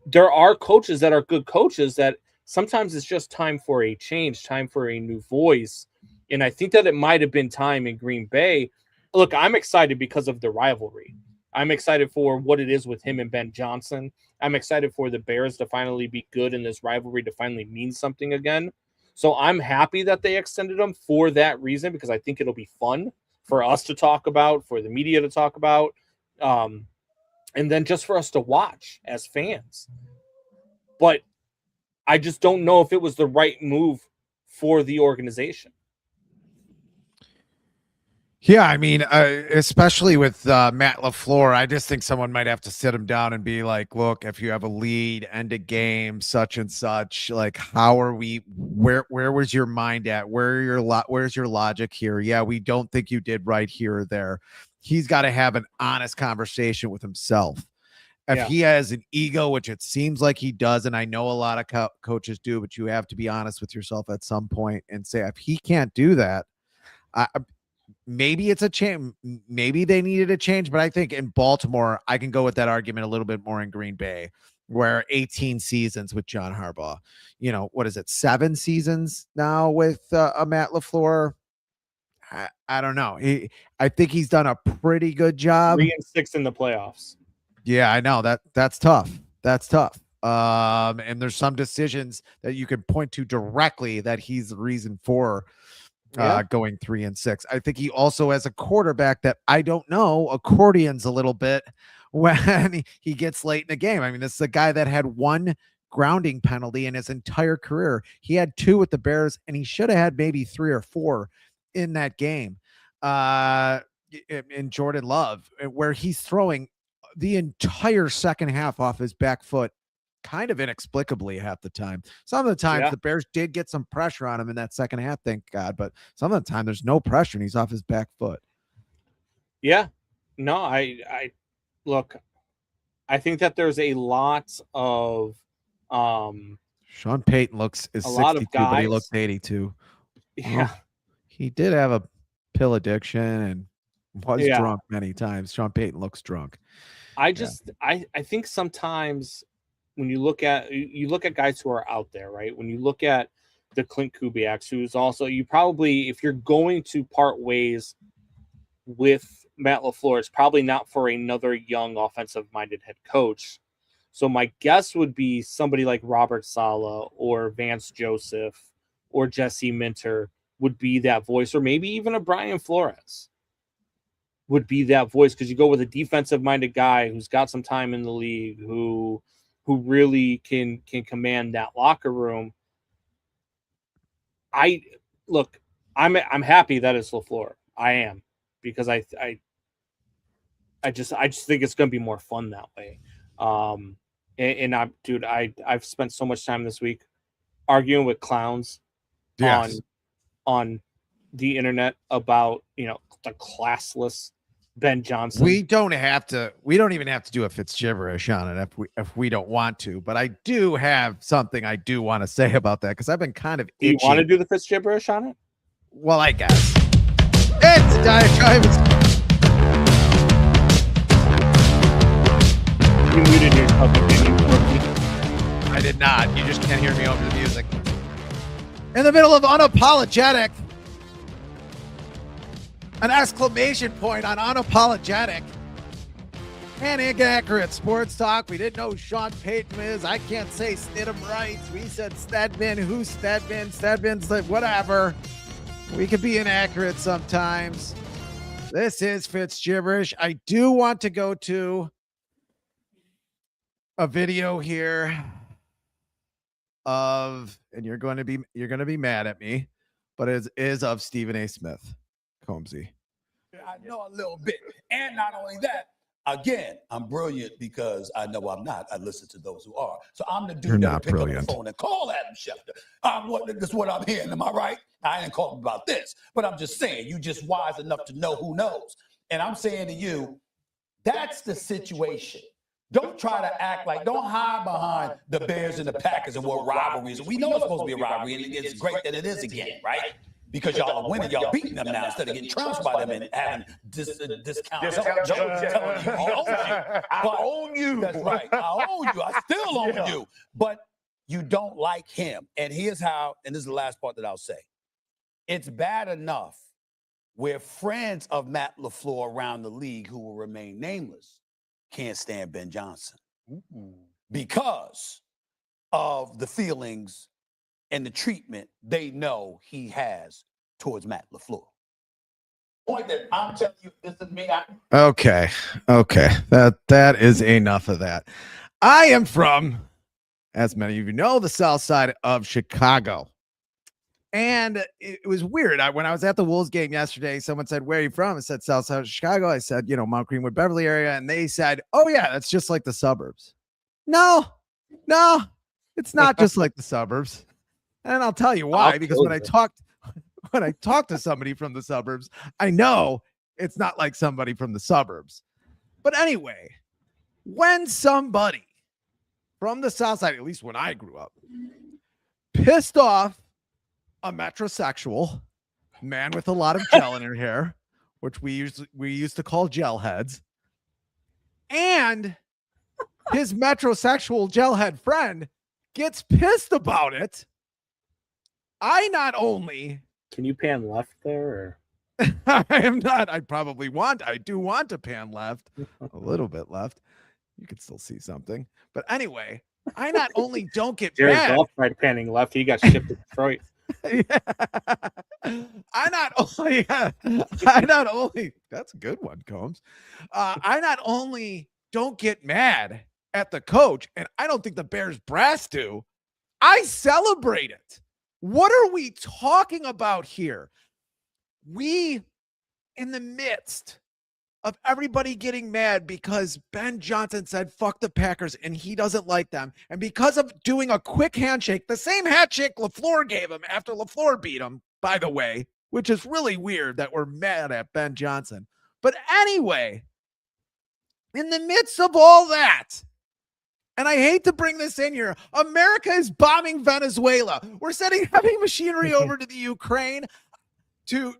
there are coaches that are good coaches that sometimes it's just time for a change, time for a new voice. And I think that it might have been time in Green Bay. Look, I'm excited because of the rivalry. I'm excited for what it is with him and Ben Johnson. I'm excited for the Bears to finally be good and this rivalry to finally mean something again. So I'm happy that they extended him for that reason, because I think it'll be fun for us to talk about, for the media to talk about, and then just for us to watch as fans. But I just don't know if it was the right move for the organization. Yeah, I mean, especially with Matt LaFleur, I just think someone might have to sit him down and be like, look, if you have a lead, end a game, such and such, like, how are we, where was your mind at? Where's your logic here? Yeah, we don't think you did right here or there. He's got to have an honest conversation with himself. If he has an ego, which it seems like he does, and I know a lot of coaches do, but you have to be honest with yourself at some point and say, if he can't do that, maybe it's a change. Maybe they needed a change, but I think in Baltimore, I can go with that argument a little bit more in Green Bay, where 18 seasons with John Harbaugh, what is it? 7 seasons now with a Matt LaFleur. I don't know. I think he's done a pretty good job. 3-6 in the playoffs. Yeah, I know that's tough. That's tough. And there's some decisions that you can point to directly that he's the reason for going 3-6. I think he also has a quarterback that I don't know accordions a little bit when he gets late in the game. I mean, this is a guy that had 1 grounding penalty in his entire career. He had 2 with the Bears, and he should have had maybe 3 or 4 in that game. In Jordan Love, where he's throwing the entire second half off his back foot, kind of inexplicably half the time. Some of the times the Bears did get some pressure on him in that second half, thank God, but some of the time there's no pressure and he's off his back foot. Yeah. No, I look, I think that there's a lot of Sean Payton is 62, but he looks 82. Yeah. Well, he did have a pill addiction and was drunk many times. Sean Payton looks drunk. I think sometimes when you look at guys who are out there, right? When you look at the Clint Kubiaks, who's also, you probably, if you're going to part ways with Matt LaFleur, it's probably not for another young offensive-minded head coach. So my guess would be somebody like Robert Saleh or Vance Joseph or Jesse Minter would be that voice, or maybe even a Brian Flores would be that voice, because you go with a defensive-minded guy who's got some time in the league, who really can command that locker room. I'm happy that it's LaFleur. I am, because I just think it's going to be more fun that way. I've spent so much time this week arguing with clowns on the internet about, the classless Ben Johnson. We don't even have to do a Fitz gibberish on it if we don't want to, but I do have something I do want to say about that, because I've been kind of itchy. Do you want to do the Fitz gibberish on it? Well, I guess. It's diatribe. You muted yourself. I did not. You just can't hear me over the music. In the middle of unapologetic. An exclamation point on unapologetic and inaccurate sports talk. We didn't know who Sean Payton is. I can't say Stidham rights. We said Stedman. Who's Stedman? Stedman's like whatever. We could be inaccurate sometimes. This is Fitz gibberish. I do want to go to a video here of, and you're going to be mad at me, but it is of Stephen A. Smith, Combsy. I know a little bit. And not only that, again, I'm brilliant because I know I'm not. I listen to those who are. So I'm the dude You're that'll not pick brilliant. up the phone and call Adam Schefter. This is what I'm hearing. Am I right? I ain't calling about this. But I'm just saying, you just wise enough to know who knows. And I'm saying to you, that's the situation. Don't try to act like, don't hide behind the Bears and the Packers and what rivalries. We know it's supposed to be a rivalry, and it's great that it is again, right? Because y'all are winning, y'all beating them now instead of getting trounced by them and having discounts. I own you. That's right. I own you. I still own you. But you don't like him. And here's how, and this is the last part that I'll say. It's bad enough where friends of Matt LaFleur around the league who will remain nameless can't stand Ben Johnson because of the feelings and the treatment they know he has towards Matt LaFleur. Point that I'm telling you, this is me. Okay. That is enough of that. I am from, as many of you know, the south side of Chicago. And it was weird. When I was at the Wolves game yesterday, someone said, "Where are you from?" I said, "South side of Chicago." I said, Mount Greenwood, Beverly area. And they said, "Oh, yeah, that's just like the suburbs." No, it's not just like the suburbs. And I'll tell you why, because when I talked to somebody from the suburbs, I know it's not like somebody from the suburbs. But anyway, when somebody from the south side, at least when I grew up, pissed off a metrosexual man with a lot of gel in her hair, which we used to call gel heads, and his metrosexual gel head friend gets pissed about it, I not only Can you pan left there? Or? I am not. I do want to pan left, a little bit left. You can still see something. But anyway, I not only don't get Jared mad. Goff tried panning left. He got shipped to Detroit. I not only that's a good one, Combs. I not only don't get mad at the coach, and I don't think the Bears brass do, I celebrate it. What are we talking about here? We, in the midst of everybody getting mad because Ben Johnson said, "Fuck the Packers," and he doesn't like them. And because of doing a quick handshake, the same handshake LaFleur gave him after LaFleur beat him, by the way, which is really weird that we're mad at Ben Johnson. But anyway, in the midst of all that, and I hate to bring this in here, America is bombing Venezuela. We're sending heavy machinery over to the Ukraine to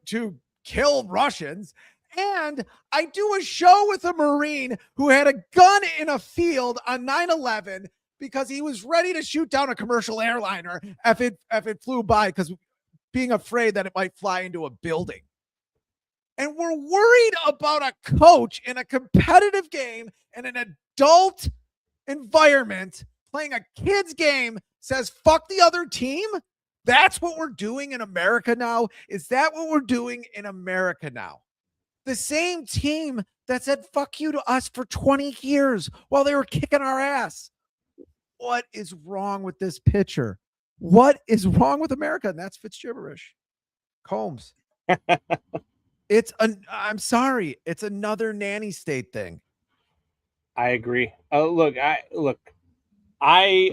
kill Russians. And I do a show with a Marine who had a gun in a field on 9/11 because he was ready to shoot down a commercial airliner if it flew by, because being afraid that it might fly into a building. And we're worried about a coach in a competitive game in an adult environment playing a kid's game says, "Fuck the other team." That's what we're doing in America now. Is that what we're doing in America now? The same team that said "fuck you" to us for 20 years while they were kicking our ass. What is wrong with this pitcher? What is wrong with America? And that's FItz gibberish. Combs. I'm sorry. It's another nanny state thing. I agree. I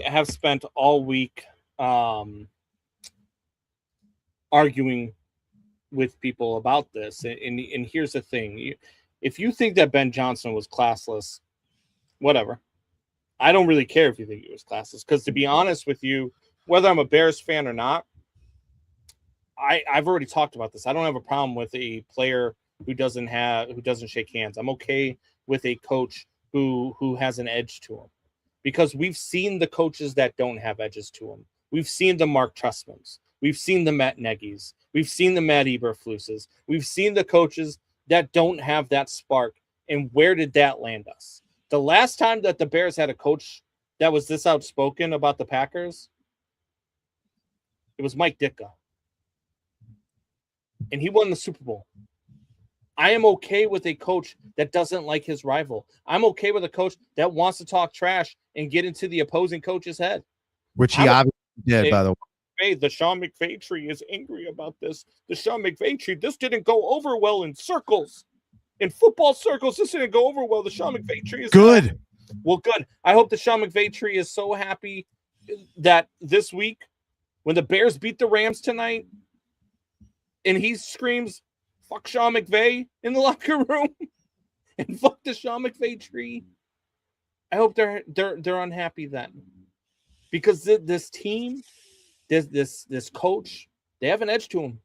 have spent all week arguing with people about this, and here's the thing: if you think that Ben Johnson was classless, whatever. I don't really care if you think he was classless, because to be honest with you, whether I'm a Bears fan or not, I've already talked about this. I don't have a problem with a player who doesn't shake hands. I'm okay with a coach who has an edge to him, because we've seen the coaches that don't have edges to them. We've seen the Mark Trestmans. We've seen the Matt Nagy's. We've seen the Matt Eberfluses. We've seen the coaches that don't have that spark. And where did that land us? The last time that the Bears had a coach that was this outspoken about the Packers, it was Mike Ditka. And he won the Super Bowl. I am okay with a coach that doesn't like his rival. I'm okay with a coach that wants to talk trash and get into the opposing coach's head. Which he obviously did, by the way. Hey, the Sean McVay tree is angry about this. The Sean McVay tree, this didn't go over well in circles. In football circles, this didn't go over well. The Sean McVay tree is good. Well, good. I hope the Sean McVay tree is so happy that this week, when the Bears beat the Rams tonight, and he screams, "Fuck Sean McVay" in the locker room, and fuck the Sean McVay tree. I hope they're unhappy then, because this team, this coach, they have an edge to them.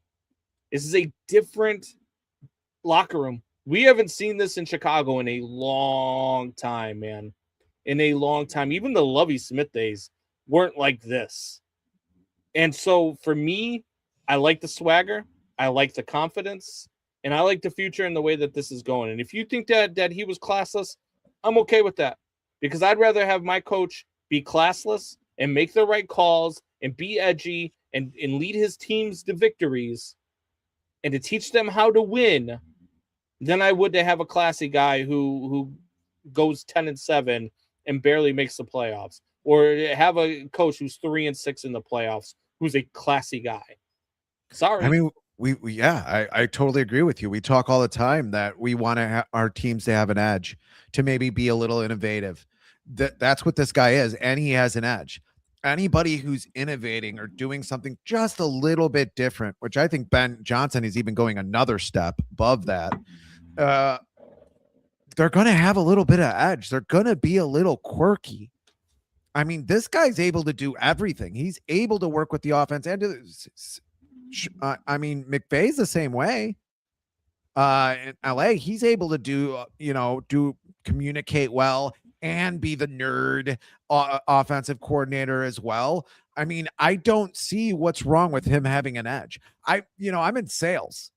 This is a different locker room. We haven't seen this in Chicago in a long time, man. In a long time. Even the Lovie Smith days weren't like this. And so for me, I like the swagger. I like the confidence. And I like the future and the way that this is going. And if you think that he was classless, I'm okay with that. Because I'd rather have my coach be classless and make the right calls and be edgy and lead his teams to victories and to teach them how to win than I would to have a classy guy who goes 10-7 and barely makes the playoffs, or have a coach who's 3-6 in the playoffs, who's a classy guy. Sorry. I mean, I totally agree with you. We talk all the time that we want our teams to have an edge, to maybe be a little innovative. That's what this guy is, and he has an edge. Anybody who's innovating or doing something just a little bit different, which I think Ben Johnson is even going another step above that, they're going to have a little bit of edge. They're going to be a little quirky. I mean, this guy's able to do everything. He's able to work with the offense and I mean, McVay's the same way. In LA, he's able to do communicate well and be the nerd offensive coordinator as well. I mean, I don't see what's wrong with him having an edge. I'm in sales.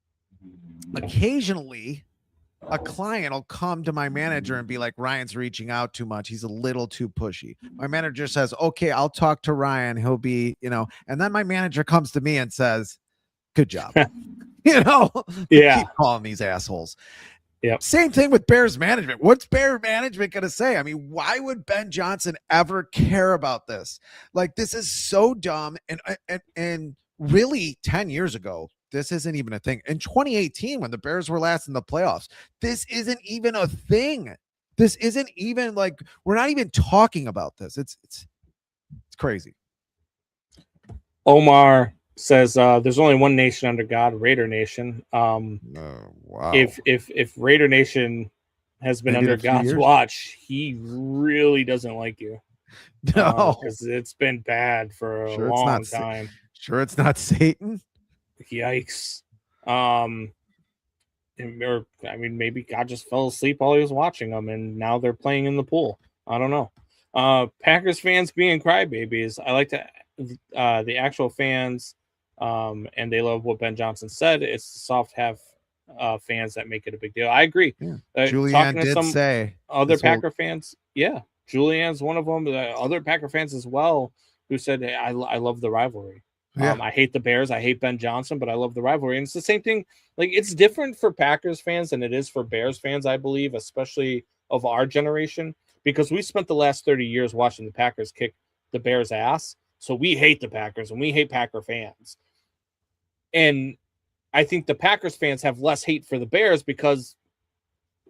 Occasionally, a client will come to my manager and be like, "Ryan's reaching out too much. He's a little too pushy." My manager says, "Okay, I'll talk to Ryan. He'll be, and then my manager comes to me and says, "Good job." Yeah. Keep calling these assholes. Yeah. Same thing with Bears management. What's Bear management going to say? I mean, why would Ben Johnson ever care about this? Like, this is so dumb. And really 10 years ago, this isn't even a thing. In 2018, when the Bears were last in the playoffs, this isn't even a thing. This isn't even like, we're not even talking about this. It's crazy. Omar says there's only one nation under God, Raider Nation. Wow. If Raider Nation has been under God's watch, he really doesn't like you. No, because it's been bad for a long time. Sure, it's not Satan. Yikes. Maybe God just fell asleep while he was watching them, and now they're playing in the pool. I don't know. Packers fans being crybabies. I like the actual fans, and they love what Ben Johnson said. It's the soft half fans that make it a big deal. I agree. Yeah. Julianne did say other Packer fans. Yeah, Julianne's one of them. Other Packer fans as well who said, "Hey, I love the rivalry." Yeah. I hate the Bears. I hate Ben Johnson, but I love the rivalry. And it's the same thing. Like, it's different for Packers fans than it is for Bears fans, I believe, especially of our generation, because we spent the last 30 years watching the Packers kick the Bears' ass. So we hate the Packers and we hate Packer fans. And I think the Packers fans have less hate for the Bears because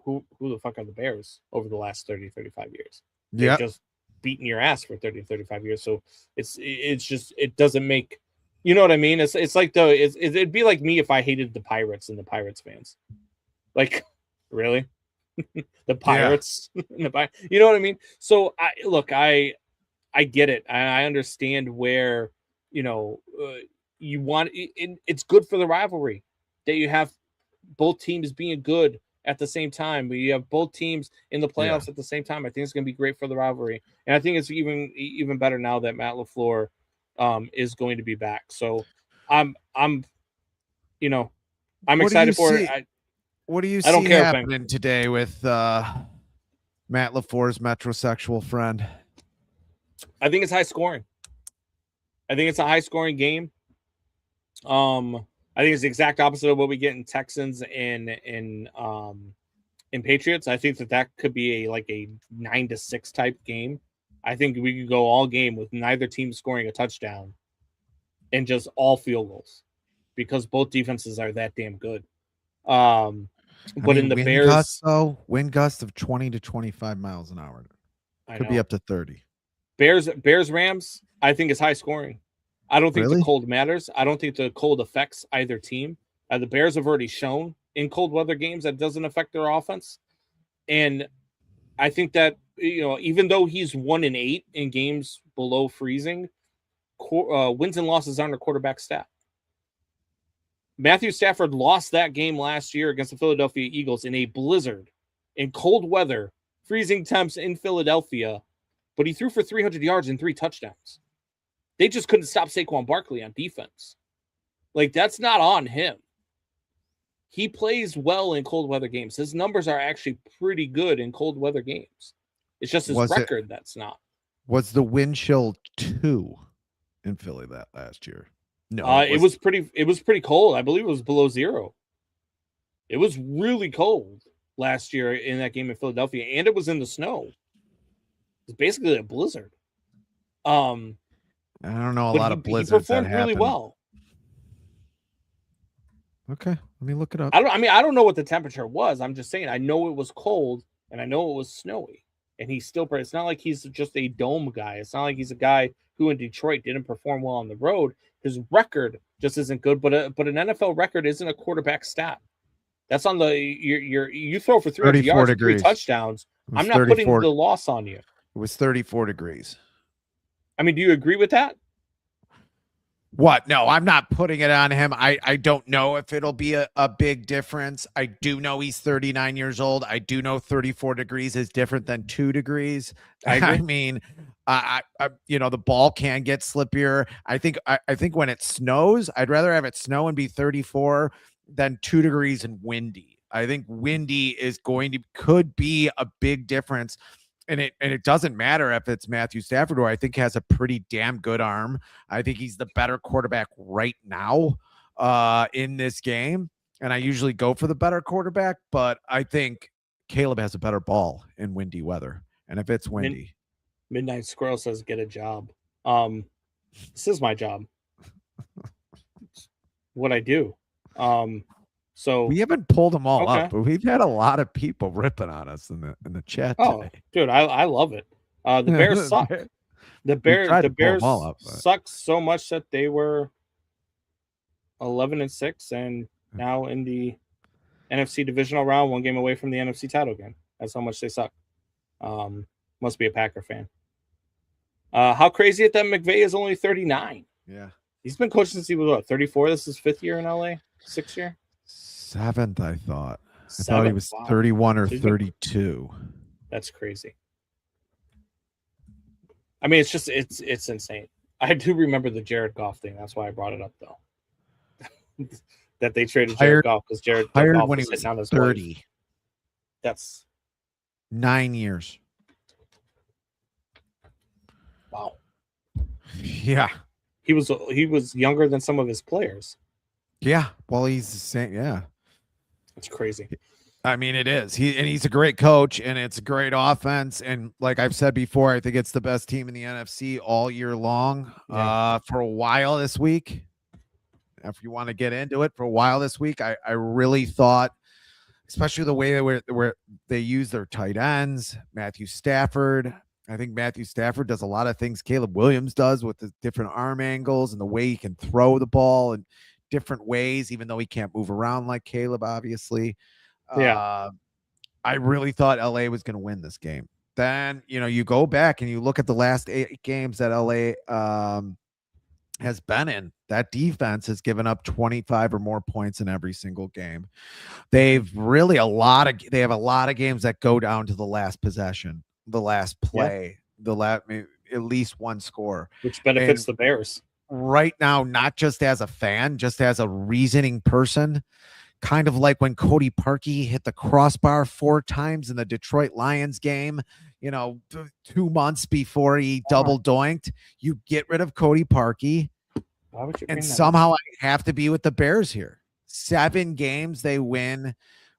who the fuck are the Bears over the last 30, 35 years? Yeah. They've just beaten your ass for 30, 35 years. So it's just, it doesn't make, you know what I mean? It's like it'd be like me if I hated the Pirates and the Pirates fans. Like, really? The Pirates? Yeah. You know what I mean? So I get it. I understand where, you want it. It's good for the rivalry that you have both teams being good at the same time. But you have both teams in the playoffs at the same time. I think it's going to be great for the rivalry. And I think it's even better now that Matt LaFleur is going to be back. So I'm excited for it. What do you see happening today with Matt LaFleur's metrosexual friend? I think it's high scoring. I think it's a high scoring game. I think it's the exact opposite of what we get in Texans and and Patriots, I think that could be a 9-6 type game. I think we could go all game with neither team scoring a touchdown and just all field goals because both defenses are that damn good. But in the Bears, wind gusts of 20 to 25 miles an hour. Could be up to 30. Bears Rams, I think is high scoring. I don't think Really? the cold matters. I don't think the cold affects either team. The Bears have already shown in cold weather games that doesn't affect their offense. And I think that, even though he's 1-8 in games below freezing, wins and losses aren't a quarterback stat. Matthew Stafford lost that game last year against the Philadelphia Eagles in a blizzard, in cold weather, freezing temps in Philadelphia, but he threw for 300 yards and 3 touchdowns. They just couldn't stop Saquon Barkley on defense. That's not on him. He plays well in cold weather games. His numbers are actually pretty good in cold weather games. It's just his record that's not. Was the wind chill 2 in Philly that last year? No, it was pretty cold. I believe it was below 0. It was really cold last year in that game in Philadelphia, and it was in the snow. It's basically a blizzard. I don't know a lot of blizzards. He performed really well. Okay, let me look it up. I don't know what the temperature was. I'm just saying I know it was cold and I know it was snowy. And he's still. It's not like he's just a dome guy. It's not like he's a guy who in Detroit didn't perform well on the road. His record just isn't good. But an NFL record isn't a quarterback stat. That's on the you throw for 300 yards, degrees. 3 touchdowns. I'm not putting the loss on you. It was 34 degrees. I mean, do you agree with that? What? No, I'm not putting it on him. I don't know if it'll be a big difference. I do know he's 39 years old. I do know 34 degrees is different than 2 degrees. I mean, the ball can get slippier. I think when it snows, I'd rather have it snow and be 34 than 2 degrees and windy. I think windy could be a big difference. And it doesn't matter if it's Matthew Stafford, who I think has a pretty damn good arm. I think he's the better quarterback right now in this game. And I usually go for the better quarterback, but I think Caleb has a better ball in windy weather. And if it's windy. Midnight Squirrel says, get a job. This is my job. What I do. So we haven't pulled them all up, but we've had a lot of people ripping on us in the chat today. Dude, I love it. The Bears suck. The Bears suck so much that they were 11-6 and now in the NFC divisional round, 1 game away from the NFC title game. That's how much they suck. Must be a Packer fan. How crazy it that McVay is only 39. Yeah. He's been coaching since he was 34. This is 5th year in LA, 6th year. 7th, I thought. I thought he was 31 or 32. That's crazy. I mean, it's insane. I do remember the Jared Goff thing. That's why I brought it up, though. That they traded Jared Goff because Jared Goff when he was 30. Wife. That's 9 years. Wow. Yeah. He was younger than some of his players. Yeah. Well, he's the same. Yeah. It's crazy. I mean, it is. He's a great coach, and it's a great offense. And like I've said before, I think it's the best team in the NFC all year long. Yeah. For a while this week, if you want to get into it, for a while this week, I really thought, especially the way where they use their tight ends, Matthew Stafford. I think Matthew Stafford does a lot of things Caleb Williams does with the different arm angles and the way he can throw the ball in different ways, even though he can't move around like Caleb, obviously. Yeah. I really thought LA was going to win this game. Then, you go back and you look at the last 8 games that LA has been in. That defense has given up 25 or more points in every single game. They have a lot of games that go down to the last possession, the last play, at least one score, which benefits the Bears right now, not just as a fan, just as a reasoning person. Kind of like when Cody Parkey hit the crossbar 4 times in the Detroit Lions game, 2 months before he double doinked. You get rid of Cody Parkey, and somehow I have to be with the Bears here. 7 games they win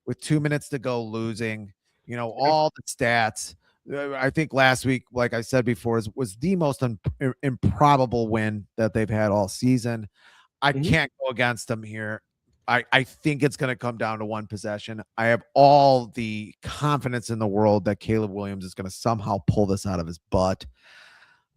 with 2 minutes to go losing, all the stats. I think last week, like I said before, was the most improbable win that they've had all season. I can't go against them here. I think it's going to come down to one possession. I have all the confidence in the world that Caleb Williams is going to somehow pull this out of his butt.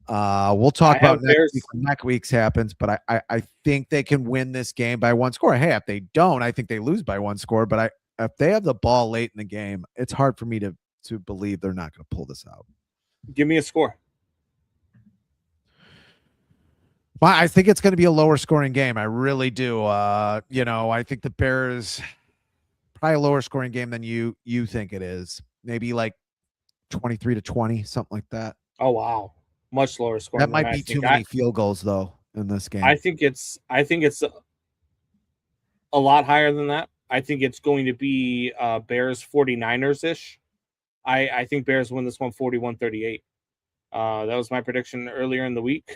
We'll talk about next week when next week's happens, but I think they can win this game by one score. Hey, if they don't, I think they lose by one score. But if they have the ball late in the game, it's hard for me to believe they're not going to pull this out. Give me a score. Well, I think it's going to be a lower scoring game. I really do. I think the Bears probably a lower scoring game than you think it is. Maybe like 23-20, something like that. Oh wow, much lower scoring. That might be too many field goals though in this game. I think it's a lot higher than that. I think it's going to be Bears 49ers ish. I think Bears win this one 41-38. That was my prediction earlier in the week.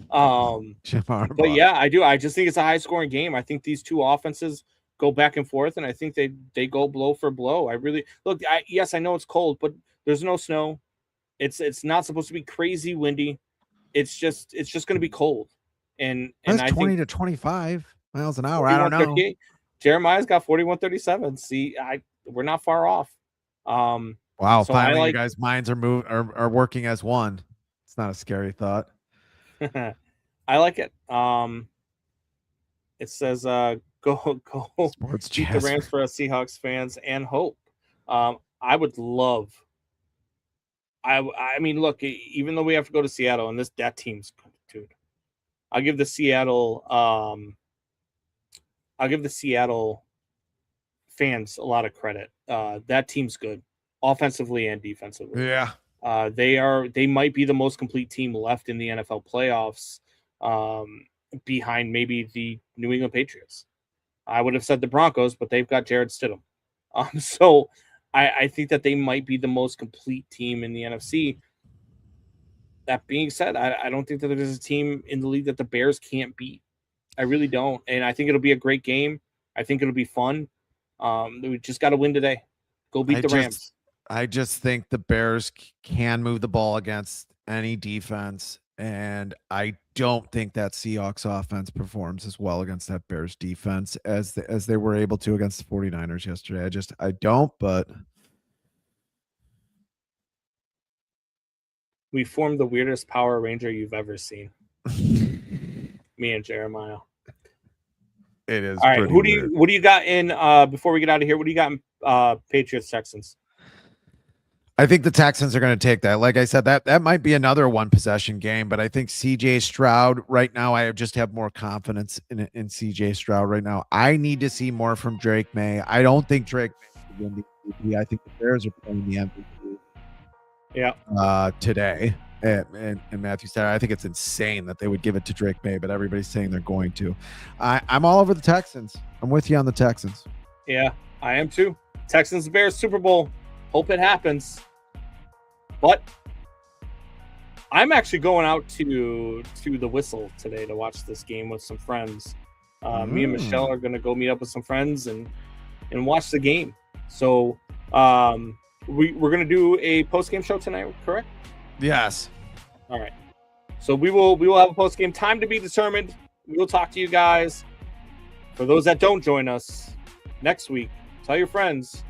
But yeah, I do. I just think it's a high scoring game. I think these two offenses go back and forth, and I think they go blow for blow. I really look. Yes, I know it's cold, but there's no snow. It's not supposed to be crazy windy. It's just going to be cold. And I 20 to 25 miles an hour. I don't know. Jeremiah's got 41-37. See, we're not far off. Wow, so finally you guys' minds are working as one. It's not a scary thought. I like it. It says go Sports beat the Rams for us Seahawks fans and hope. I would love. I mean, look, even though we have to go to Seattle and that team's good, dude. I'll give the Seattle fans a lot of credit. That team's good, offensively and defensively. Yeah. They might be the most complete team left in the NFL playoffs, behind maybe the New England Patriots. I would have said the Broncos, but they've got Jared Stidham. So I think that they might be the most complete team in the NFC. That being said, I don't think that there's a team in the league that the Bears can't beat. I really don't. And I think it'll be a great game. I think it'll be fun. We just got to win today. Go beat the Rams. I just think the Bears can move the ball against any defense, and I don't think that Seahawks offense performs as well against that Bears defense as they were able to against the 49ers yesterday. I don't, but we formed the weirdest Power Ranger you've ever seen. Me and Jeremiah. It is. All right. What do you got in before we get out of here? What do you got in Patriots Texans? I think the Texans are going to take that. Like I said, that might be another one possession game, but I think CJ Stroud right now, I just have more confidence in CJ Stroud right now. I need to see more from Drake May. I don't think Drake May will win the MVP. I think the Bears are playing the MVP. Yeah. Today. And Matthew said, I think it's insane that they would give it to Drake May, but everybody's saying they're going to. I'm all over the Texans. I'm with you on the Texans. Yeah, I am too. Texans Bears Super Bowl. Hope it happens. But I'm actually going out to the Whistle today to watch this game with some friends. Me and Michelle are going to go meet up with some friends and watch the game. So we're going to do a post-game show tonight, correct? Yes. All right. So we will have a post-game, time to be determined. We will talk to you guys. For those that don't join us next week, tell your friends,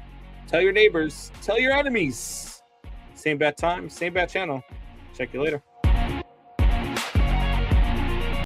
tell your neighbors, tell your enemies. Same bat time, same bat channel. Check you later.